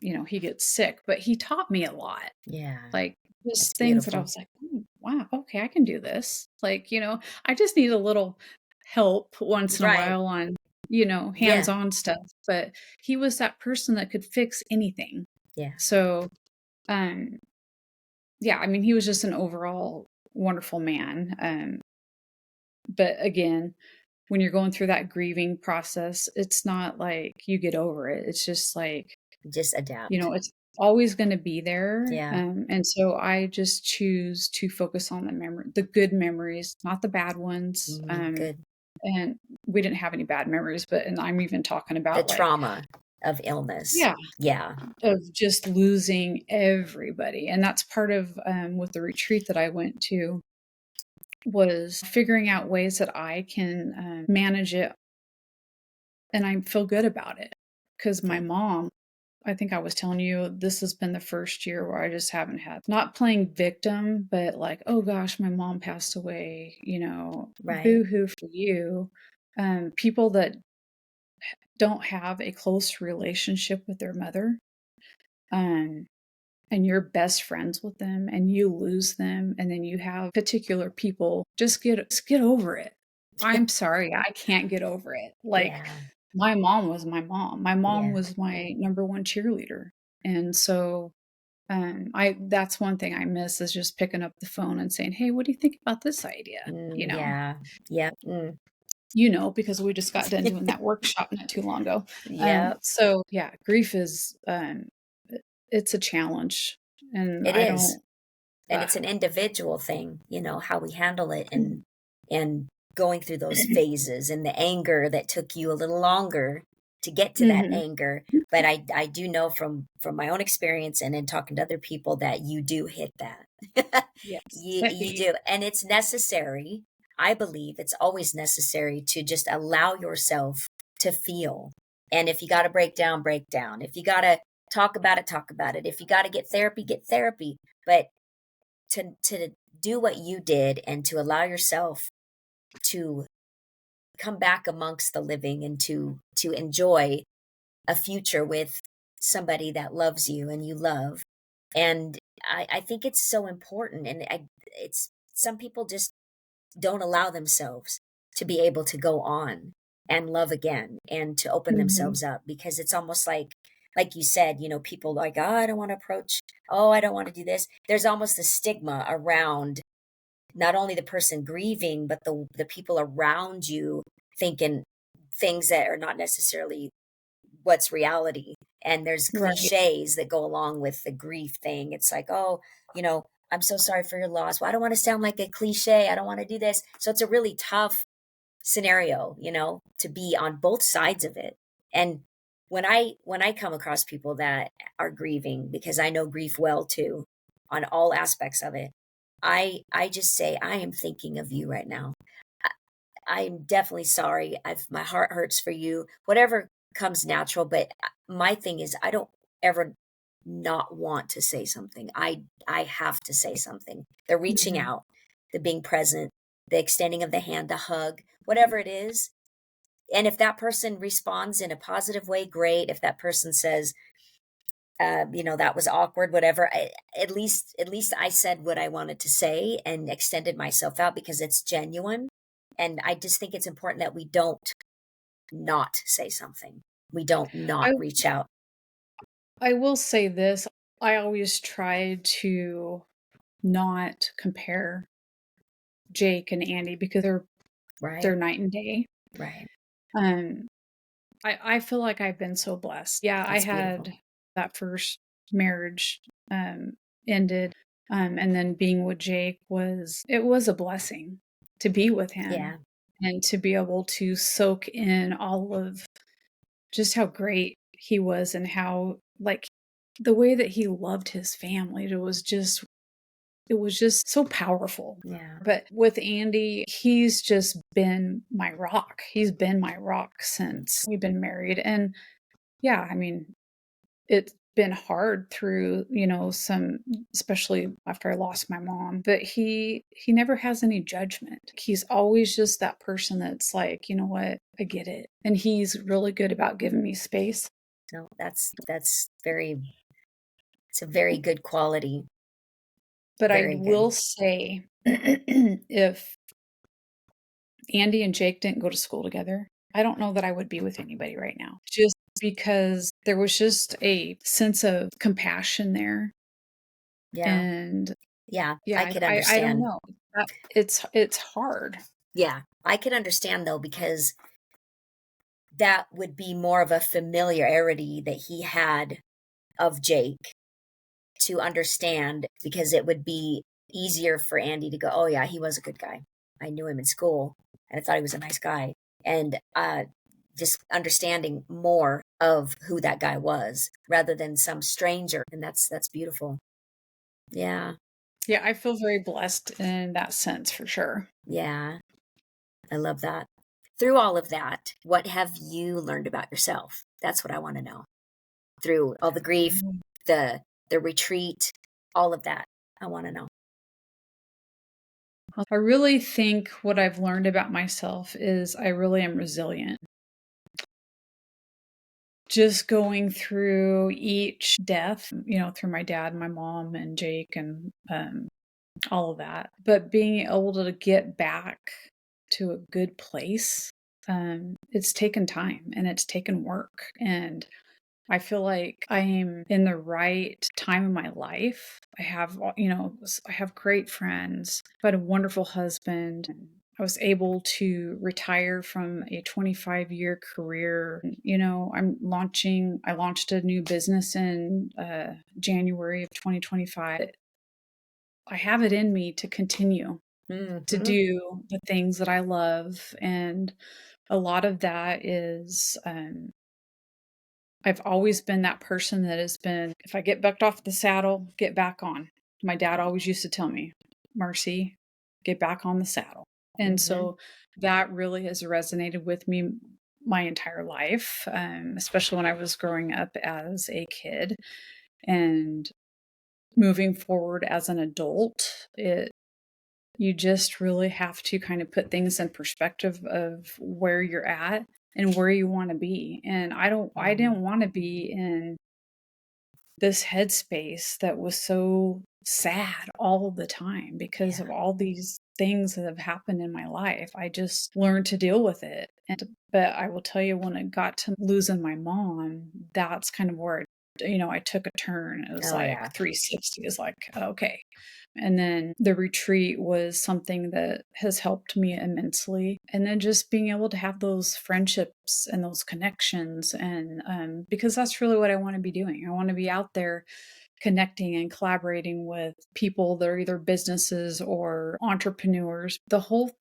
he gets sick, but he taught me a lot. Yeah. Like, That's just things that I beautiful. was like, "Oh, wow, okay, I can do this." Like, I just need a little help once in a Right. while on, Yeah. hands-on stuff, but he was that person that could fix anything. Yeah. So, um, yeah, I mean, he was just an overall wonderful man. But again, when you're going through that grieving process, it's not like you get over it. It's just like, Just adapt. it's always gonna be there, Yeah. and so I just choose to focus on the good memories, not the bad ones. Mm-hmm. Good. And we didn't have any bad memories, and I'm even talking The about, like, trauma of illness. yeah, Yeah. of just losing everybody. And that's part of, with the retreat that I went to, was figuring out ways that I can, manage it, and I feel good about it. Because my Good. mom, I think I was telling you, this has been the first year where I just haven't had, not playing victim, but like, oh gosh, my mom passed away, Right. boo-hoo for you. People that don't have a close relationship with their mother, um, and you're best friends with them and you lose them, and then you have particular people, just get over it. I'm sorry, I can't get over it. Like, Yeah. my mom was my mom. My mom Yeah. was my number one cheerleader. And so, I that's one thing I miss, is just picking up the phone and saying, "Hey, what do you think about this idea?" Yeah. Yeah. Mm. Because we just got done doing that workshop not too long ago. Yep. So yeah, grief is, it's a challenge, and It I is. don't, And uh, it's an individual thing, how we handle it, and going through those phases, and the anger that took you a little longer to get to that mhm. anger. But I do know from my own experience and in talking to other people that you do hit that. Yes. You do. And it's necessary. I believe it's always necessary to just allow yourself to feel. And if you got to break down, break down. If you got to talk about it, talk about it. If you got to get therapy, get therapy. But to do what you did and to allow yourself to come back amongst the living and to enjoy a future with somebody that loves you and you love. And I think it's so important. And it's some people just don't allow themselves to be able to go on and love again and to open Mhm. themselves up, because it's almost like you said, people like, oh, I don't want to approach, oh, I don't want to do this. There's almost a stigma around not only the person grieving, but the people around you thinking things that are not necessarily what's reality. And there's Right. cliches that go along with the grief thing. It's like, oh, I'm so sorry for your loss. Well, I don't want to sound like a cliche. I don't want to do this. So it's a really tough scenario, to be on both sides of it. And when I come across people that are grieving, because I know grief well too, on all aspects of it, I just say, I am thinking of you right now. I, I'm definitely sorry. My heart hurts for you. Whatever comes natural, but my thing is, I don't ever not want to say something. I have to say something. The reaching Mhm. out, the being present, the extending of the hand, the hug, whatever it is. And if that person responds in a positive way, great. If that person says, that was awkward, whatever, at least I said what I wanted to say and extended myself out because it's genuine. And I just think it's important that we don't not say something. We don't not I reach out. I will say this, I always try to not compare Jake and Andy because they're Right. night and day. Right. Um, I feel like I've been so blessed. Yeah, I That's beautiful. had that first marriage ended, and then being with Jake was a blessing to be with him Yeah. and to be able to soak in all of just how great he was and how like the way that he loved his family. It was just so powerful. Yeah. But with Andy, he's just been my rock. He's been my rock since we've been married. And yeah, I mean, it's been hard through, some especially after I lost my mom, but he never has any judgment. He's always just that person that's like, "You know what? I get it." And he's really good about giving me space. No, that's it's a very good quality. But I Very good. will say if Andy and Jake didn't go to school together, I don't know that I would be with anybody right now. Just because there was just a sense of compassion there. Yeah. And Yeah. yeah, I I could I I don't understand. know. It's hard. Yeah. I could understand though, because that would be more of a familiarity that he had of Jake to understand, because it would be easier for Andy to go, "Oh yeah, he was a good guy. I knew him in school and I thought he was a nice guy." And just understanding more of who that guy was rather than some stranger, and that's beautiful. Yeah. Yeah, I feel very blessed in that sense for sure. Yeah. I love that. Through all of that, what have you learned about yourself? That's what I want to know. Through all the grief, Mhm. the retreat, all of that. I want to know. I really think what I've learned about myself is I really am resilient. Just going through each death, through my dad, my mom, and Jake, and all of that. But being able to get back to a good place, it's taken time and it's taken work. And I feel like I am in the right time in my life. I have great friends. I had a wonderful husband. I was able to retire from a 25-year career. I launched a new business in January of 2025. I have it in me to continue to Hmm. do the things that I love. And a lot of that is, I've always been that person that has been, if I get bucked off the saddle, get back on. My dad always used to tell me, Marcy, get back on the saddle. And Mhm. so that really has resonated with me my entire life, especially when I was growing up as a kid and moving forward as an adult. You just really have to kind of put things in perspective of where you're at and where you want to be. And I Mhm. didn't want to be in this headspace that was so sad all the time because Yeah. of all these things that have happened in my life. I just learned to deal with it. But I will tell you, when it got to losing my mom, that's kind of where I took a turn. It was Oh, like yeah. 360 is like, okay. And then the retreat was something that has helped me immensely. And then just being able to have those friendships and those connections. And because that's really what I want to be doing. I want to be out there connecting and collaborating with people that are either businesses or entrepreneurs. The whole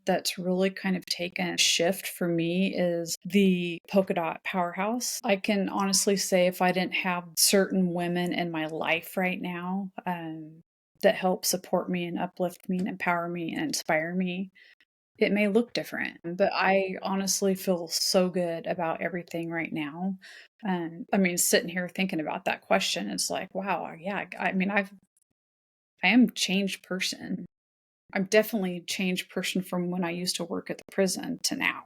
that's really kind of taken a shift for me is the polka dot powerhouse. I can honestly say if I didn't have certain women in my life right now, that help support me and uplift me and empower me and inspire me, it may look different, but I honestly feel so good about everything right now. I mean, sitting here thinking about that question, it's like, wow, yeah. I mean, I am a changed person. I'm definitely a changed person from when I used to work at the prison to now,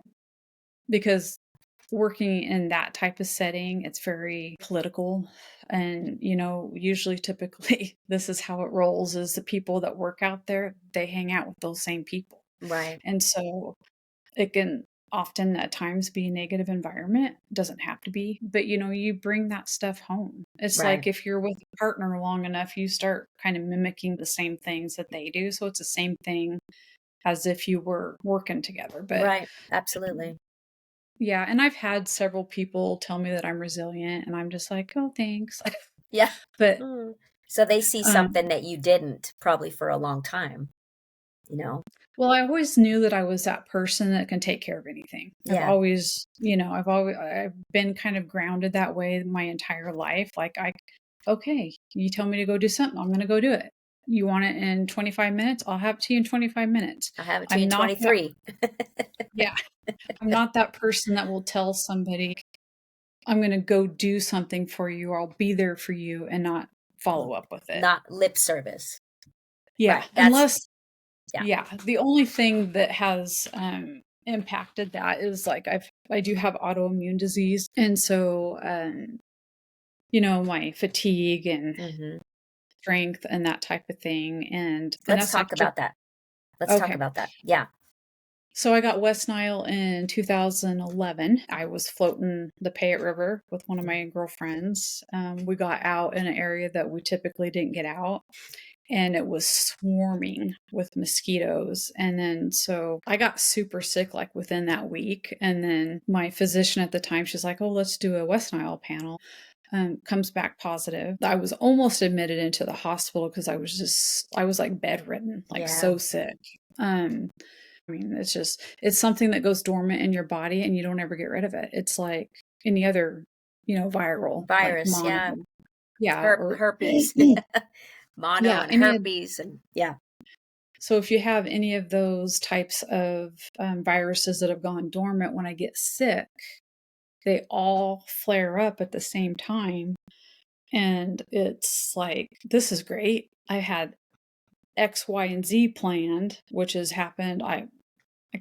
because working in that type of setting, it's very political. And, usually typically this is how it rolls is the people that work out there, they hang out with those same people. Right. And so it can often at times be a negative environment. Doesn't have to be, but you bring that stuff home. It's Right. like if you're with a partner long enough, you start kind of mimicking the same things that they do. So it's the same thing as if you were working together. But Right. Absolutely. yeah, and I've had several people tell me that I'm resilient, and I'm just like, oh, thanks. Yeah. But Mm. So they see um, something that you didn't probably for a long time, you know? well, I always knew that I was that person that can take care of anything. Yeah. I've been kind of grounded that way my entire life. Like okay, you tell me to go do something, I'm going to go do it. You want it in 25 minutes? I'll have it to you in 25 minutes. I'll have it to you I'm in not that, 23. yeah, I'm not that person that will tell somebody I'm going to go do something for you or I'll be there for you and not follow up with it. Not lip service. Yeah, Right. unless Yeah. Yeah, the only thing that has, impacted that is, like, I do have autoimmune disease, and so, my fatigue and Hmm. strength and that type of thing, and Let's that's talk actually about that. Let's talk okay. about that. Yeah. So I got West Nile in 2011. I was floating the Payette River with one of my girlfriends. We got out in an area that we typically didn't get out, and it was swarming with mosquitoes. And then so I got super sick like within that week. And then my physician at the time, she's like, oh, let's do a West Nile panel. Comes back positive. I was almost admitted into the hospital because I was like bedridden, like Yeah. so sick. I mean, it's something that goes dormant in your body and you don't ever get rid of it. It's like any other, viral, like Virus. mono. Yeah. Yeah. Or Herpes. Mono yeah, and herpes. And yeah. so if you have any of those types of viruses that have gone dormant, when I get sick, they all flare up at the same time. And it's like, this is great. I had X, Y, and Z planned, which has happened. I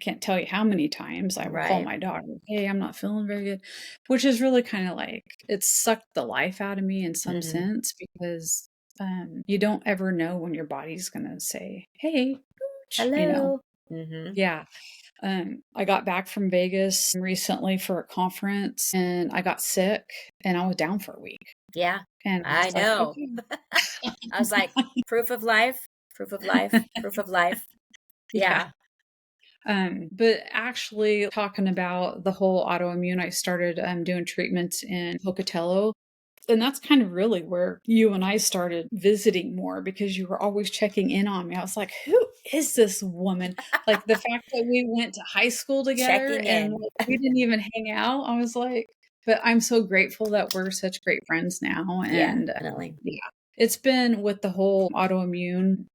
can't tell you how many times I will call Right. my daughter, hey, I'm not feeling very good, which is really kind of like it sucked the life out of me in some Hmm. sense because you don't ever know when your body's going to say, hey, Hello. Hmm. yeah. I got back from Vegas recently for a conference and I got sick and I was down for a week. Yeah. And I I was like, know. okay. I was like, proof of life, proof of life, proof of life. Yeah. Yeah. But actually, talking about the whole autoimmune, I started doing treatments in Pocatello. And that's kind of really where you and I started visiting more because you were always checking in on me. I was like, who is this woman? Like the fact that we went to high school together Checking and in. like, we didn't even hang out. I was like, but I'm so grateful that we're such great friends now. Yeah, And definitely. yeah, it's been with the whole autoimmune.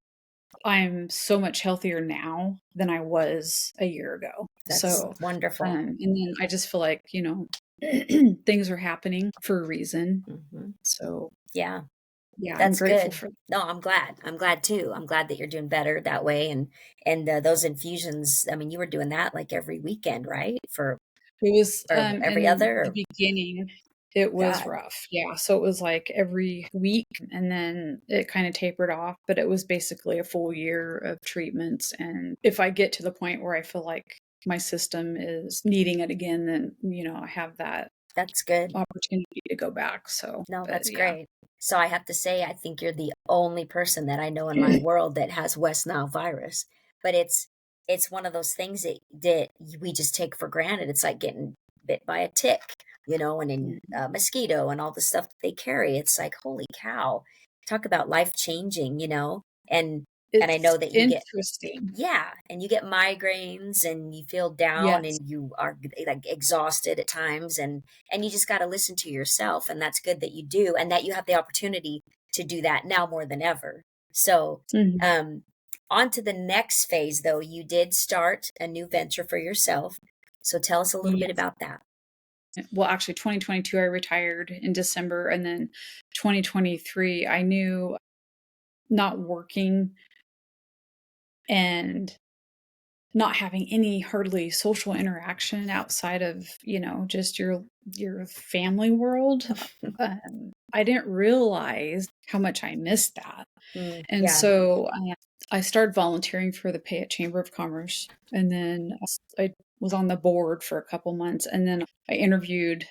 I'm so much healthier now than I was a year ago. That's So, wonderful. and then I just feel like, things are happening for a reason. Hmm. So, Yeah, yeah, I'm that's grateful good. for No, I'm glad. I'm glad too. I'm glad that you're doing better that way. And those infusions, I mean, you were doing that like every weekend, right? For it was, or every in other, the or beginning, it was God, rough. Yeah. So it was like every week and then it kind of tapered off, but it was basically a full year of treatments. And if I get to the point where I feel like my system is needing it again, then, I have that that's good. opportunity to go back. So, No, but that's yeah. great. So I have to say, I think you're the only person that I know in my world that has West Nile virus. But it's one of those things that we just take for granted. It's like getting bit by a tick, and in Mhm. a mosquito and all the stuff that they carry. It's like, holy cow, talk about life changing, and I know It's that you get, interesting. yeah, and you get migraines and you feel down Yes. and you are like exhausted at times, and you just got to listen to yourself, and that's good that you do and that you have the opportunity to do that now more than ever. So, Mhm. um on to the next phase though. You did start a new venture for yourself. So tell us a little bit Yes. about that. Well, actually, 2022, I retired in December, and then 2023, I knew not working and not having any hardly social interaction outside of, just your family world. I didn't realize how much I missed that. Mm, And yeah. so I started volunteering for the Payette Chamber of Commerce, and then I was on the board for a couple months, and then I interviewed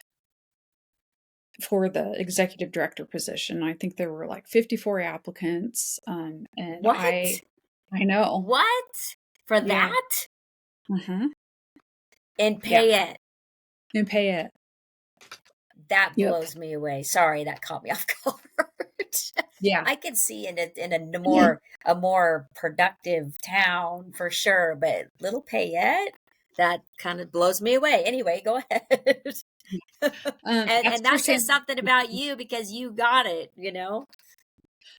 for the executive director position. I think there were like 54 applicants, and I What? I know. What? For Yeah. that? Uh-huh. And Yeah. pay it. And pay it. That Yep. blows me away. Sorry, that caught me off guard. Yeah. I can see in a more productive town for sure, but little Payette, that kind of blows me away. Anyway, go ahead. and After that says San something about you because you got it.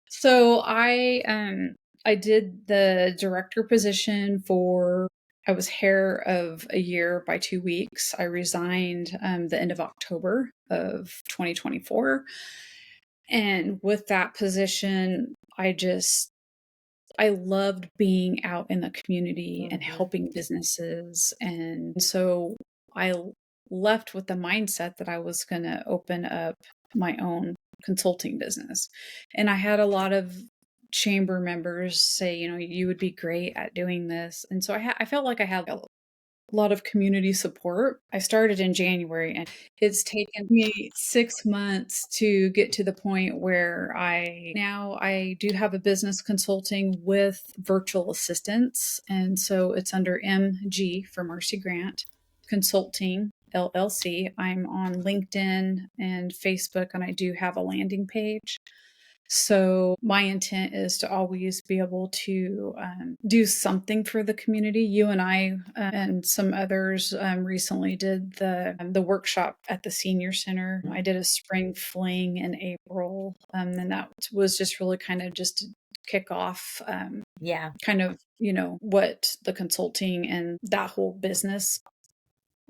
So I did the director position for I was hair of a year by 2 weeks. I resigned the end of October of 2024. And with that position, I loved being out in the community and Hmm. helping businesses. And so I left with the mindset that I was going to open up my own consulting business. And I had a lot of chamber members say, you would be great at doing this. And so I felt like I had a lot of community support. I started in January and it's taken me 6 months to get to the point where I do have a business consulting with virtual assistants. And so it's under MG for Marcy Grant Consulting LLC. I'm on LinkedIn and Facebook, and I do have a landing page. So my intent is to always be able to do something for the community. You and I and some others recently did the workshop at the senior center. I did a spring fling in April, and that was just really kind of just to kick off Yeah, kind of what the consulting and that whole business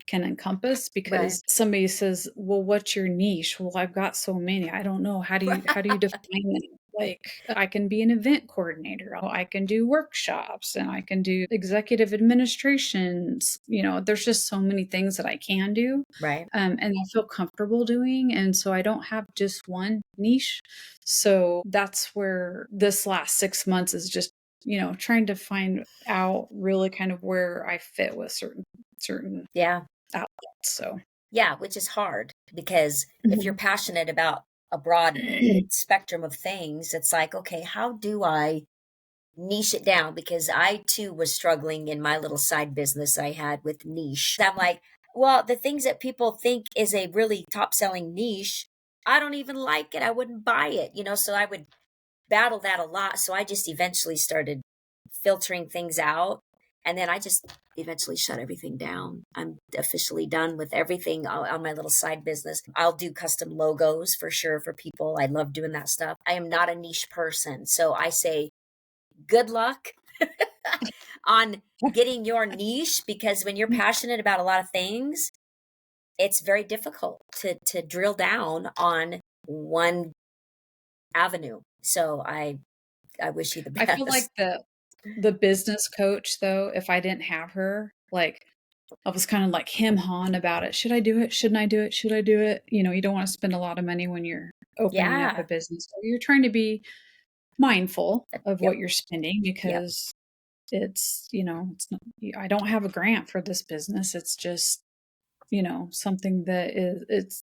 can encompass, right. because somebody says, well, what's your niche? Well, I've got so many. I don't know. How do you define them? Like, I can be an event coordinator. I can do workshops and I can do executive administrations. There's just so many things that I can do. Right. And I feel comfortable doing. And so I don't have just one niche. So that's where this last 6 months is just, trying to find out really kind of where I fit with certain Yeah. outlets. So Yeah, which is hard because if you're Mhm. passionate about a broad spectrum of things, it's like, okay, how do I niche it down? Because I too was struggling in my little side business I had with niche. I'm like, well, the things that people think is a really top selling niche, I don't even like it. I wouldn't buy it. So I would battle that a lot. So I just eventually started filtering things out. And then I just eventually shut everything down. I'm officially done with everything on my little side business. I'll do custom logos for sure for people. I love doing that stuff. I am not a niche person. So I say, good luck on getting your niche, because when you're passionate about a lot of things, it's very difficult to drill down on one avenue. So I wish you the I feel like best. the business coach though, if I didn't have her, like I was kind of like him hawing about it. Should I do it? Shouldn't I do it? Should I do it? You know, you don't want to spend a lot of money when you're opening up a Yeah. business. So you're trying to be mindful of what Yep. you're spending Yep. because it's, you know, it's not, I don't have a grant for this business. It's just, you know, something that is,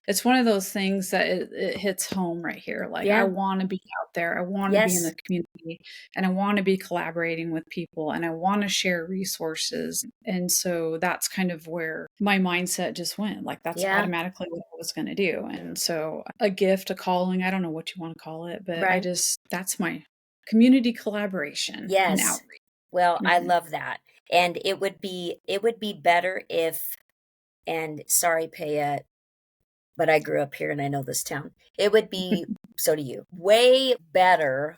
it's one of those things that it hits home right here. Like I Yeah. want to be out there. I want to be in Yes. the community and I want to be collaborating with people and I want to share resources. And so that's kind of where my mindset just went. Like that's Yeah. automatically what I was going to do. And so a gift, a calling, I don't know what you want to call it, but Right. that's my community collaboration and Yes. outreach. Well, I Mhm. love that. And it would be better if, and sorry, Paya, but I grew up here and I know this town. It would be, so do you, way better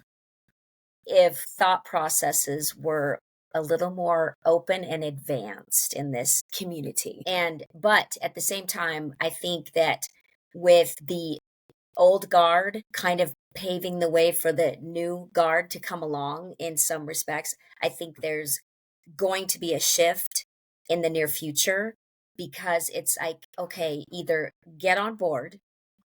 if thought processes were a little more open and advanced in this community. But at the same time, I think that with the old guard kind of paving the way for the new guard to come along in some respects, I think there's going to be a shift in the near future, because it's like, okay, either get on board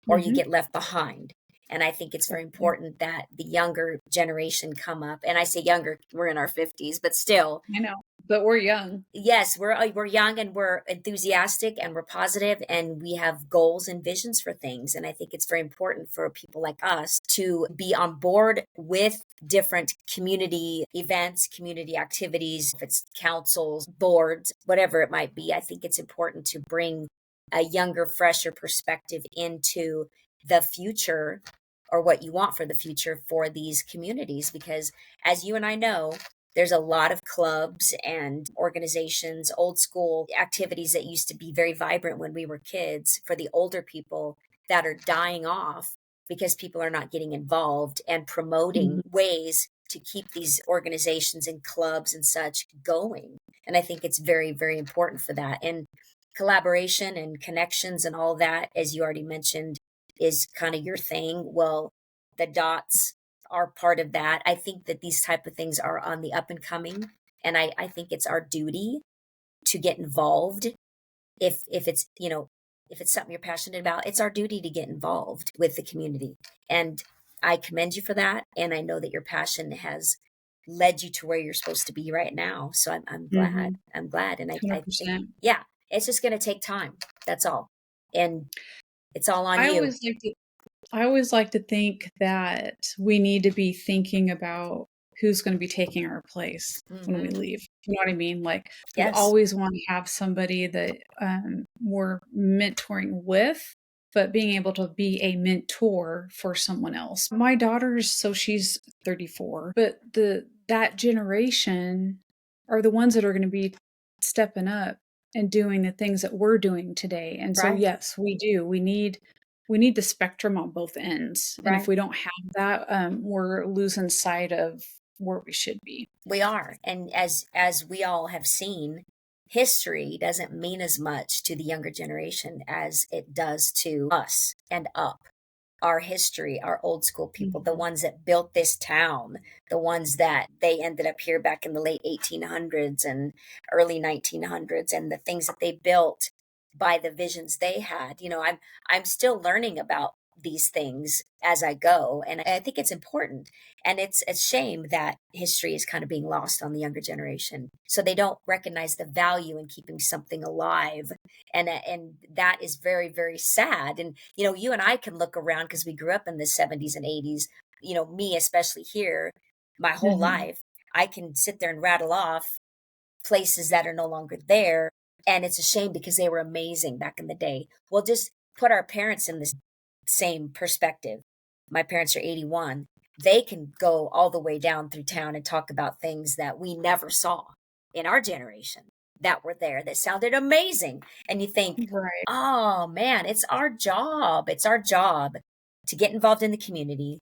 or you Mhm. get left behind. And I think it's very Exactly. important that the younger generation come up. And I say younger, we're in our 50s, but still, I know, but we're young. yes, we're young and we're enthusiastic and we're positive and we have goals and visions for things. And I think it's very important for people like us to be on board with different community events, community activities, if it's councils, boards, whatever it might be. I think it's important to bring a younger, fresher perspective into the future, or what you want for the future for these communities, because as you and I know, there's a lot of clubs and organizations, old school activities that used to be very vibrant when we were kids for the older people, that are dying off because people are not getting involved and promoting Mhm. ways to keep these organizations and clubs and such going. And I think it's very, very important for that. And collaboration and connections and all that, as you already mentioned, is kind of your thing. Well, the dots are part of that. I think that these type of things are on the up and coming, and I think it's our duty to get involved. If it's, if it's something you're passionate about, it's our duty to get involved with the community. And I commend you for that, and I know that your passion has led you to where you're supposed to be right now. So I'm glad. Mhm. I'm glad, and I think, 100%. yeah, it's just going to take time. That's all, and it's all on I you. always like to I always like to think that we need to be thinking about who's going to be taking our place when we Hmm. leave. You know what I mean? Like we Yes. always want to have somebody that we're mentoring with, but being able to be a mentor for someone else. My daughter's so she's 34, but that generation are the ones that are going to be stepping up and doing the things that we're doing today. And so Right. yes, we do. We need the spectrum on both ends, and if Right. we don't have that, we're losing sight of where we should be. We are. And as we all have seen, history doesn't mean as much to the younger generation as it does to us and up. Our history, our old school people, the Mhm. ones that built this town, the ones that they ended up here back in the late 1800s and early 1900s, and the things that they built by the visions they had. I'm still learning about these things as I go, and I think it's important. And it's a shame that history is kind of being lost on the younger generation, so they don't recognize the value in keeping something alive. And that is very, very sad. And you and I can look around because we grew up in the 70s and 80s. Me especially here, my whole Mhm. life, I can sit there and rattle off places that are no longer there. And it's a shame because they were amazing back in the day. Well, just put our parents in this same perspective. My parents are 81. They can go all the way down through town and talk about things that we never saw in our generation that were there that sounded amazing. And you think, Right. oh man, it's our job. It's our job to get involved in the community,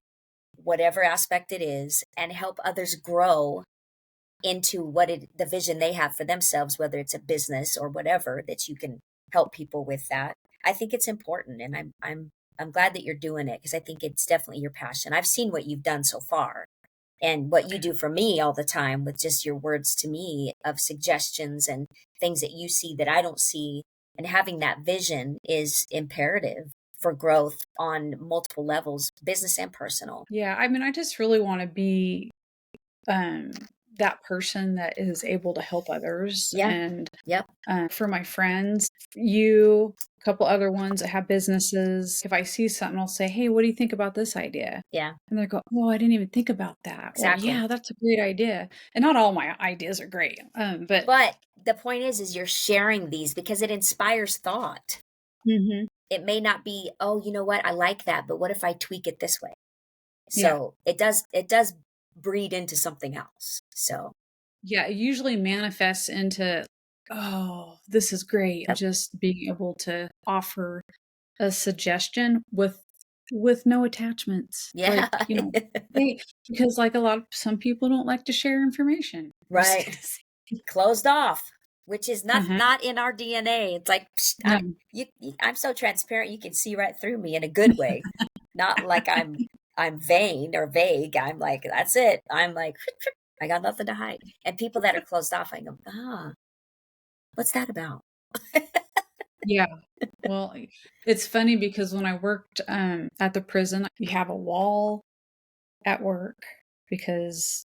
whatever aspect it is, and help others grow into the vision they have for themselves, whether it's a business or whatever, that you can help people with that. I think it's important, and I'm glad that you're doing it, because I think it's definitely your passion. I've seen what you've done so far and what you do for me all the time with just your words to me of suggestions and things that you see that I don't see. And having that vision is imperative for growth on multiple levels, business and personal. Yeah, I mean, I just really want to be that person that is able to help others. Yeah. And Yep. for my friends, a couple other ones that have businesses, if I see something, I'll say, hey, what do you think about this idea? Yeah. And they go, oh, I didn't even think about that. Exactly. Or, yeah, that's a great idea. And not all my ideas are great. But the point is you're sharing these because it inspires thought. Mhm. It may not be, oh, you know what, I like that, but what if I tweak it this way? Yeah. So it does breed into something else. So Yeah, it usually manifests into, oh, this is great. Yep. Just being able to offer a suggestion with no attachments. yeah. Like, because like some people don't like to share information. Right. Closed off, which is Uh-huh. not in our DNA. It's like, No. I'm so transparent, you can see right through me in a good way. Not like I'm vain or vague. I'm like, that's it. I'm like, I got nothing to hide. And people that are closed off, I go, what's that about? Yeah. Well, it's funny because when I worked at the prison, you have a wall at work because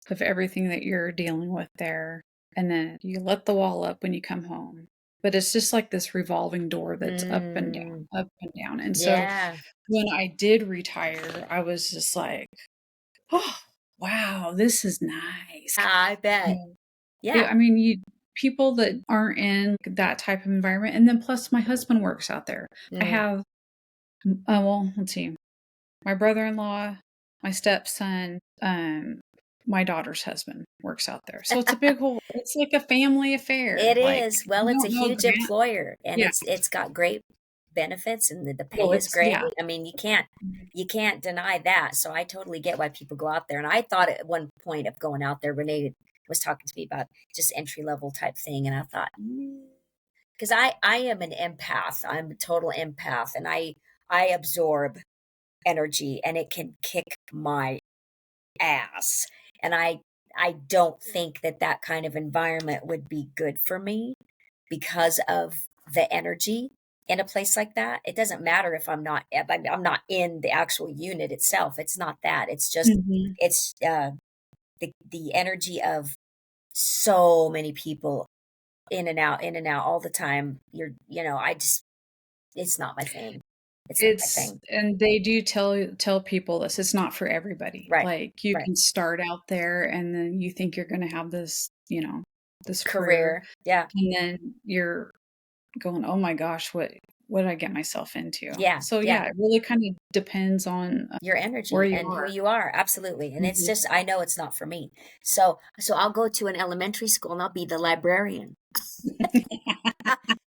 of everything that you're dealing with there. And then you let the wall up when you come home. But it's just like this revolving door that's up and down, up and down. And so Yeah. when I did retire, I was just like, oh, wow, this is nice. I bet. Yeah. I mean, people that aren't in that type of environment. And then plus my husband works out there. I have, let's see, my brother-in-law, my stepson, my daughter's husband works out there. So it's a big whole, it's like a family affair. It like, is. Well, it's a huge employer, and Yeah. it's got great benefits, and the pay Well, is great. yeah. I mean, you can't deny that. So I totally get why people go out there. And I thought at one point of going out there, Renee was talking to me about just entry level type thing, and I thought, because I am an empath. I'm a total empath, and I absorb energy, and it can kick my ass. And I don't think that kind of environment would be good for me because of the energy in a place like that. It doesn't matter if I'm not in the actual unit itself. It's not that. It's just it's the energy of so many people in and out all the time. It's not my thing. It's not my thing. And they do tell people this. It's not for everybody. Right. Like you can start out there and then you think you're going to have this, this Career. Yeah. And then you're going, oh my gosh, what did I get myself into? Yeah. So yeah, it really kind of depends on your energy and who you are. Absolutely. And it's just, I know it's not for me. So I'll go to an elementary school and I'll be the librarian.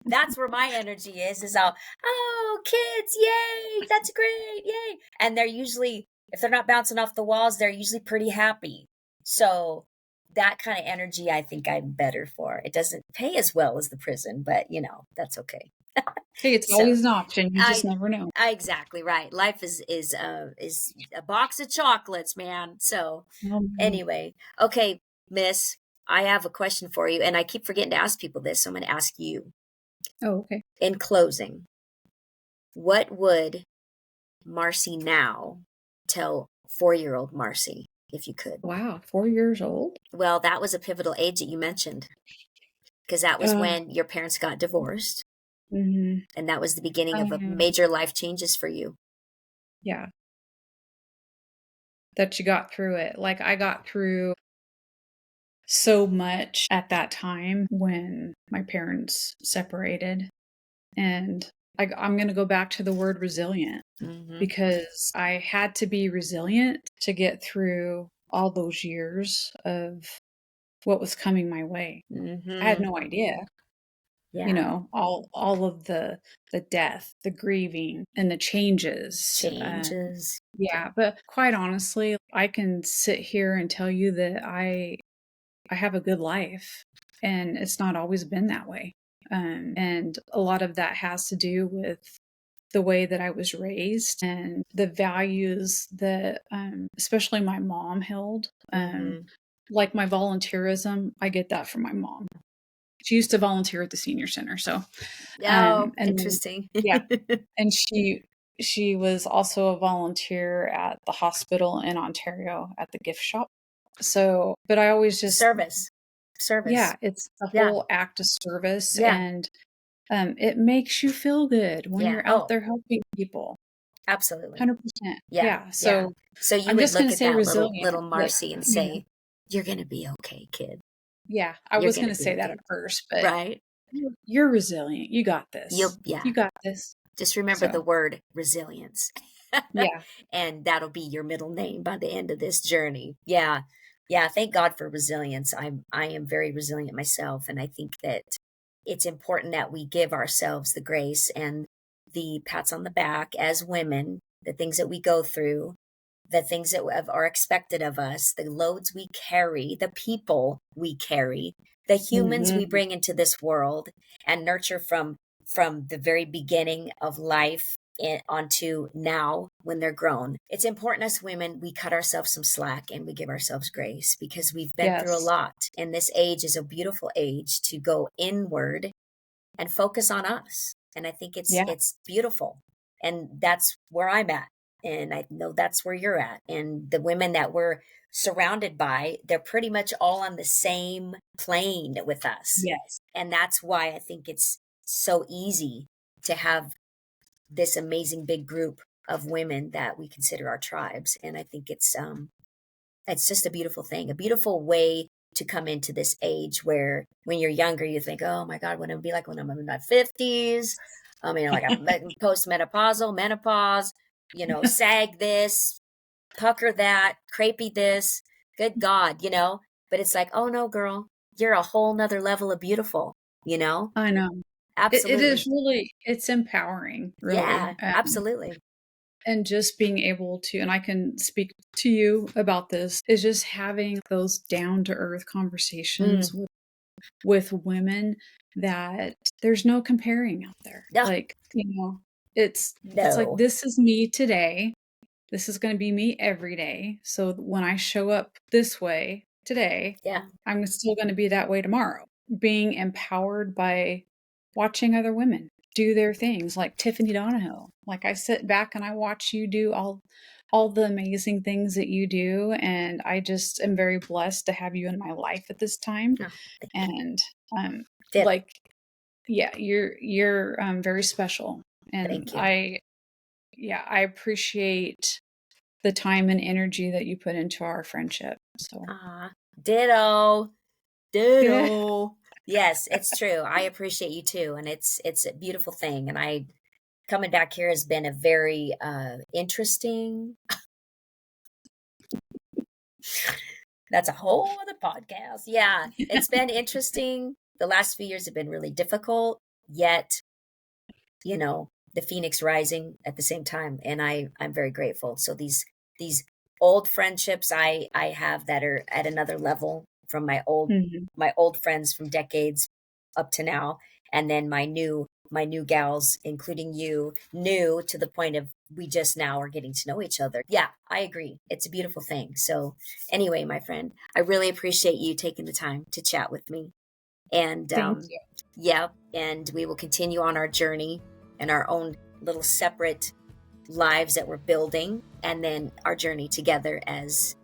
That's where my energy is oh, kids, yay, that's great, yay. And they're usually, if they're not bouncing off the walls, they're usually pretty happy. So that kind of energy, I think I'm better for. It doesn't pay as well as the prison, but that's okay. Hey, it's always an option. You just never know. Exactly right. Life is a box of chocolates, man. So anyway, okay, Miss, I have a question for you, and I keep forgetting to ask people this, so I'm going to ask you. Oh, okay. In closing, what would Marcy now tell 4-year-old Marcy, if you could? Wow, 4 years old? Well, that was a pivotal age that you mentioned, because that was when your parents got divorced. And that was the beginning of major life changes for you. Yeah. That you got through it. Like I got through so much at that time when my parents separated. And I'm going to go back to the word resilient because I had to be resilient to get through all those years of what was coming my way. I had no idea. you know, all of the death, the grieving, and the changes. Changes. Yeah, but quite honestly, I can sit here and tell you that I have a good life, and it's not always been that way. And a lot of that has to do with the way that I was raised and the values that, especially my mom held. Like my volunteerism, I get that from my mom. She used to volunteer at the senior center. So, Oh, and interesting. yeah, and she was also a volunteer at the hospital in Ontario at the gift shop. So, but I always just, Service. yeah, it's the Yeah. whole act of service, Yeah. and it makes you feel good when Yeah. you're out Oh, there helping people. absolutely. 100%. Yeah. Yeah. So So you I'm would just look going to at say that little resilient. Marcy and You know, say, "You're going to be okay, kid. yeah, I You're was going going to to be say that okay." at first, but Right? you're resilient. You got this. Yeah. You got this. Just remember the So, word resilience. yeah. And that'll be your middle name by the end of this journey. Yeah. Yeah, thank God for resilience. I am very resilient myself, and I think that it's important that we give ourselves the grace and the pats on the back as women, the things that we go through, the things that are expected of us, the loads we carry, the people we carry, the humans we Mhm. bring into this world and nurture from the very beginning of life onto now when they're grown. It's important as women we cut ourselves some slack and we give ourselves grace because we've been through a Yes. lot. And this age is a beautiful age to go inward and focus on us. And I think Yeah. it's beautiful. And that's where I'm at. And I know that's where you're at. And the women that we're surrounded by, they're pretty much all on the same plane with us. Yes. And that's why I think it's so easy to have this amazing big group of women that we consider our tribes. And I think it's just a beautiful thing, a beautiful way to come into this age where when you're younger, you think, oh my God, what it'll be like when I'm in my 50s. I mean, like I'm postmenopausal, menopause, sag this, pucker that, crepey this, good God, but it's like, oh no, girl, you're a whole nother level of beautiful, I know. It is Absolutely. really, it's empowering, really. Yeah, absolutely. And just being able to, and I can speak to you about this, is just having those down to earth conversations with women that there's no comparing out there. No, Like, it's like, no. this is me today. This is going to be me every day. So when I show up this way today, Yeah. I'm still going to be that way tomorrow. Being empowered by watching other women do their things, like Tiffany Donahoe. Like, I sit back and I watch you do all the amazing things that you do, and I just am very blessed to have you in my life at this time. Oh, And Did. like, yeah, you're very special, and Thank you. I appreciate the time and energy that you put into our friendship. So, Ditto. Ditto. Yes, it's true. I appreciate you too. And it's a beautiful thing. And coming back here has been a very interesting, that's a whole other podcast. Yeah, it's been interesting. The last few years have been really difficult, yet, the phoenix rising at the same time. And I'm very grateful. So these old friendships I have that are at another level from my old friends from decades up to now, and then my new gals, including you, new to the point of we just now are getting to know each other. Yeah, I agree. It's a beautiful thing. So anyway, my friend, I really appreciate you taking the time to chat with me. And thank you. yeah, and we will continue on our journey and our own little separate lives that we're building, and then our journey together as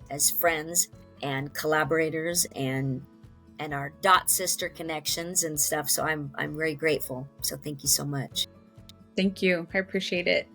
friends and collaborators and our dot sister connections and stuff. So I'm very grateful. So thank you so much. Thank you. I appreciate it.